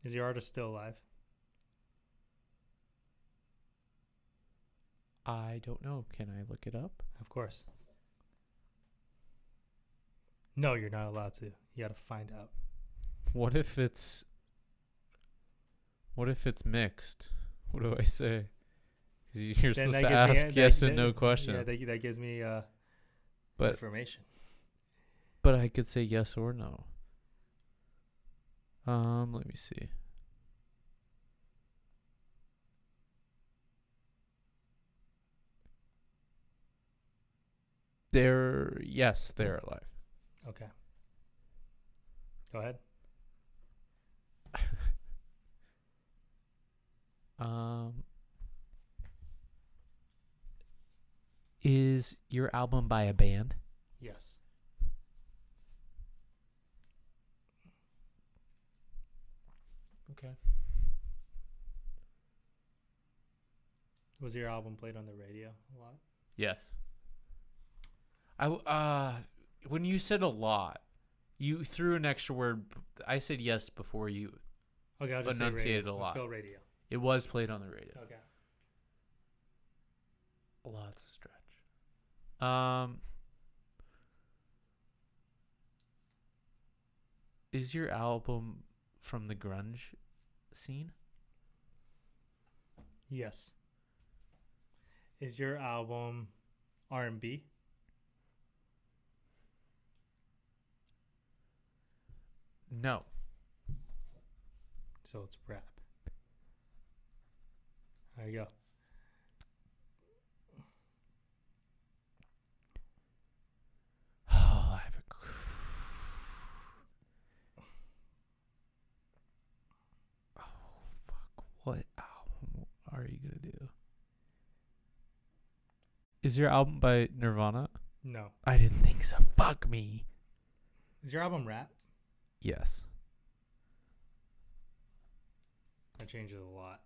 Is your artist still alive? I don't know. Can I look it up? Of course. No, you're not allowed to. You got to find out. What if it's mixed? What do I say? Because you're supposed to ask yes and no questions. Yeah, that gives me information. But I could say yes or no. Let me see. They're alive. Okay. Go ahead. Is your album by a band? Yes. Okay. Was your album played on the radio a lot? Yes. When you said a lot, you threw an extra word. I said yes before you. Okay, I'll just enunciated say a lot. Let's go radio. It was played on the radio. Okay. A lot's a stretch. Is your album from the grunge scene? Yes. Is your album R&B? No. So it's rap. There you go. Oh, I have a. Oh fuck! What album are you gonna do? Is your album by Nirvana? No. I didn't think so. Fuck me. Is your album rap? Yes. That changes a lot.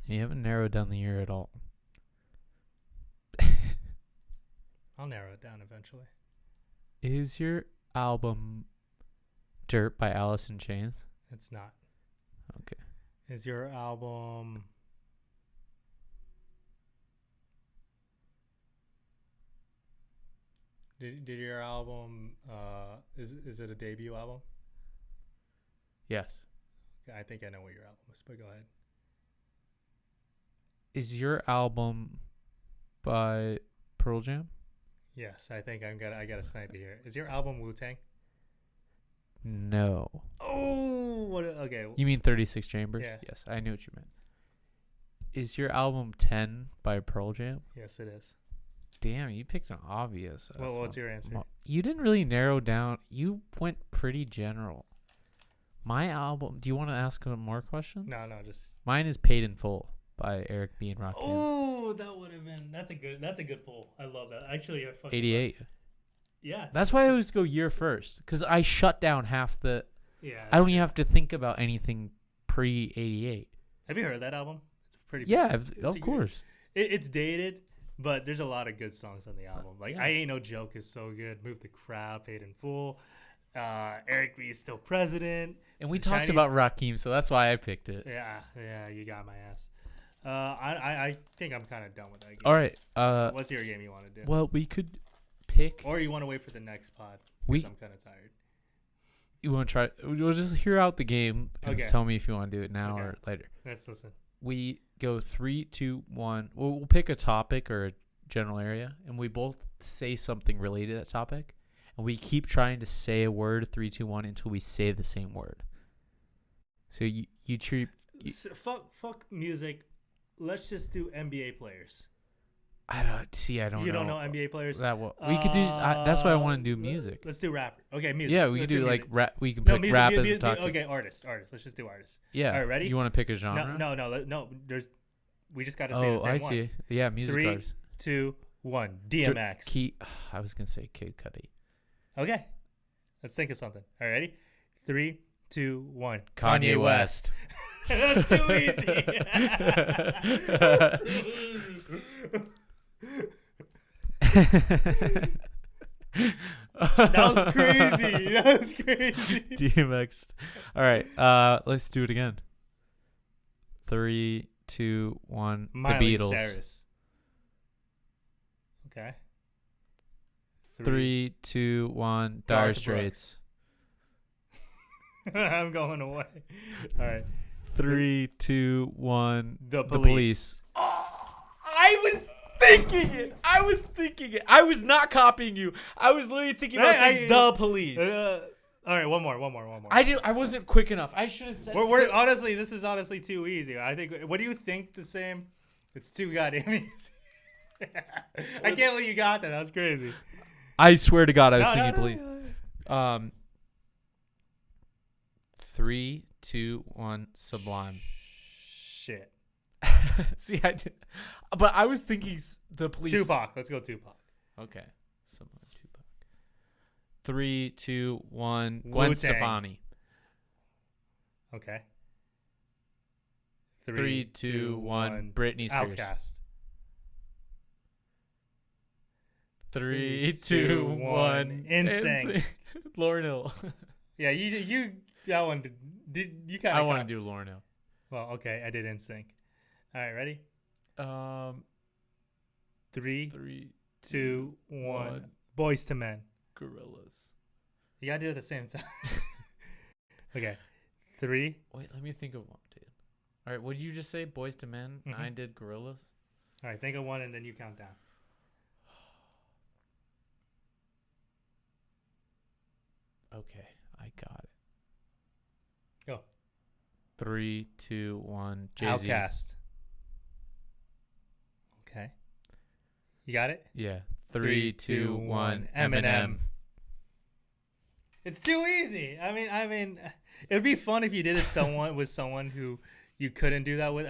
You haven't narrowed down the year at all. I'll narrow it down eventually. Is your album Dirt by Alice in Chains? It's not. Okay. Is your album... Did your album... Is it a debut album? Yes. I think I know what your album is, but go ahead. Is your album by Pearl Jam? Yes, I think I got a sniper here. Is your album Wu-Tang? No. Oh, what? Okay. You mean 36 Chambers? Yeah. Yes, I knew what you meant. Is your album 10 by Pearl Jam? Yes, it is. Damn, you picked an obvious. Well, what's your answer? You didn't really narrow down. You went pretty general. My album. Do you want to ask more questions? No, just. Mine is Paid in Full by Eric B. and Rakim. Oh, that would have been. That's a good pull. I love that. Actually, I fucking 88. Yeah. That's why I always go year first, because I shut down half the. Yeah. I don't even have to think about anything pre 88. Have you heard that album? It's pretty. Yeah, of course. It's dated, but there's a lot of good songs on the album. Like Yeah. I Ain't No Joke is so good. Move the Crowd, Paid in Full. Eric B is still president. And we talked about Rakim, so that's why I picked it. Yeah, you got my ass. I think I'm kind of done with that game. All right. What's your game you want to do? Well, we could pick. Or you want to wait for the next pod? I'm kind of tired. You want to try? We'll just hear out the game and tell me if you want to do it now or later. Let's listen. We go 3, 2, 1. We'll pick a topic or a general area, and we both say something related to that topic. And we keep trying to say a word 3, 2, 1 until we say the same word. So you treat fuck music. Let's just do NBA players. I don't know. You don't know NBA players? We could do. That's why I want to do music. Let's do rap. Okay, music. Yeah, we could do like rap. We can pick rap as a topic. Okay, artists. Let's just do artists. Yeah. All right, ready? You want to pick a genre? No. We just got to say the same one. I see. Yeah, music 3, artists. 2, 1. DMX. I was gonna say Kid Cudi. Okay, let's think of something. All right, ready? 3, 2, 1. Kanye West. That's too easy. That's too easy. That was crazy. DMX. All right, let's do it again. 3, 2, 1. Miley The Beatles. Cyrus. Okay. 3, 2, 1. Dire Straits. I'm going away. All right. 3, 2, 1. The Police. Oh, I was thinking it. I was not copying you. I was literally thinking about saying The Police. All right, one more. I wasn't quick enough. I should have said. Honestly, this is too easy. I think. What do you think? The same. It's too goddamn easy. I can't believe you got that. That was crazy. I swear to God, I was thinking Police. 3, 2, 1. Sublime. Shit. See, I did, but I was thinking The Police. Tupac. Let's go Tupac. Okay. Sublime. Tupac. 3, 2, 1. Gwen Wu-Tang. Stefani. Okay. 3, 2, 1. Britney Spears. Outkast. 3, 2, 1. NSYNC. Lauryn Hill. Yeah, you that one did you kind of. I want to do Lauryn Hill. Well, okay, I did NSYNC. All right, ready? 3, 2, 1. Boys to Men. Gorillas. You gotta do it at the same time. Okay. 3. Wait, let me think of one, dude. All right, what did you just say? Boys to Men. I did Gorillas. All right, think of one and then you count down. Okay, I got it. Go. 3, 2, 1. Jay-Z. Outkast. Okay. You got it? Yeah. 3, 2, 1. Eminem. It's too easy. I mean, it'd be fun if you did it with someone who you couldn't do that with.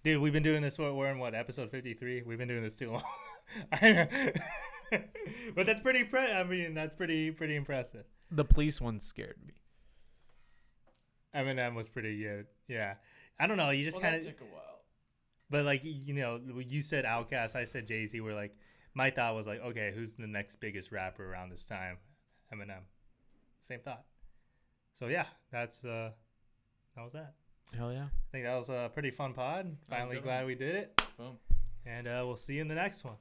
Dude, we've been doing this. We're in what, episode 53? We've been doing this too long. But that's pretty. That's pretty impressive. The police one scared me. Eminem was pretty good. Yeah, I don't know. You just kind of took a while. But like, you know, you said Outkast, I said Jay-Z. We're like, my thought was like, okay, who's the next biggest rapper around this time? Eminem. Same thought. So yeah, that was that. Hell yeah. I think that was a pretty fun pod. Finally glad we did it. Boom. And we'll see you in the next one.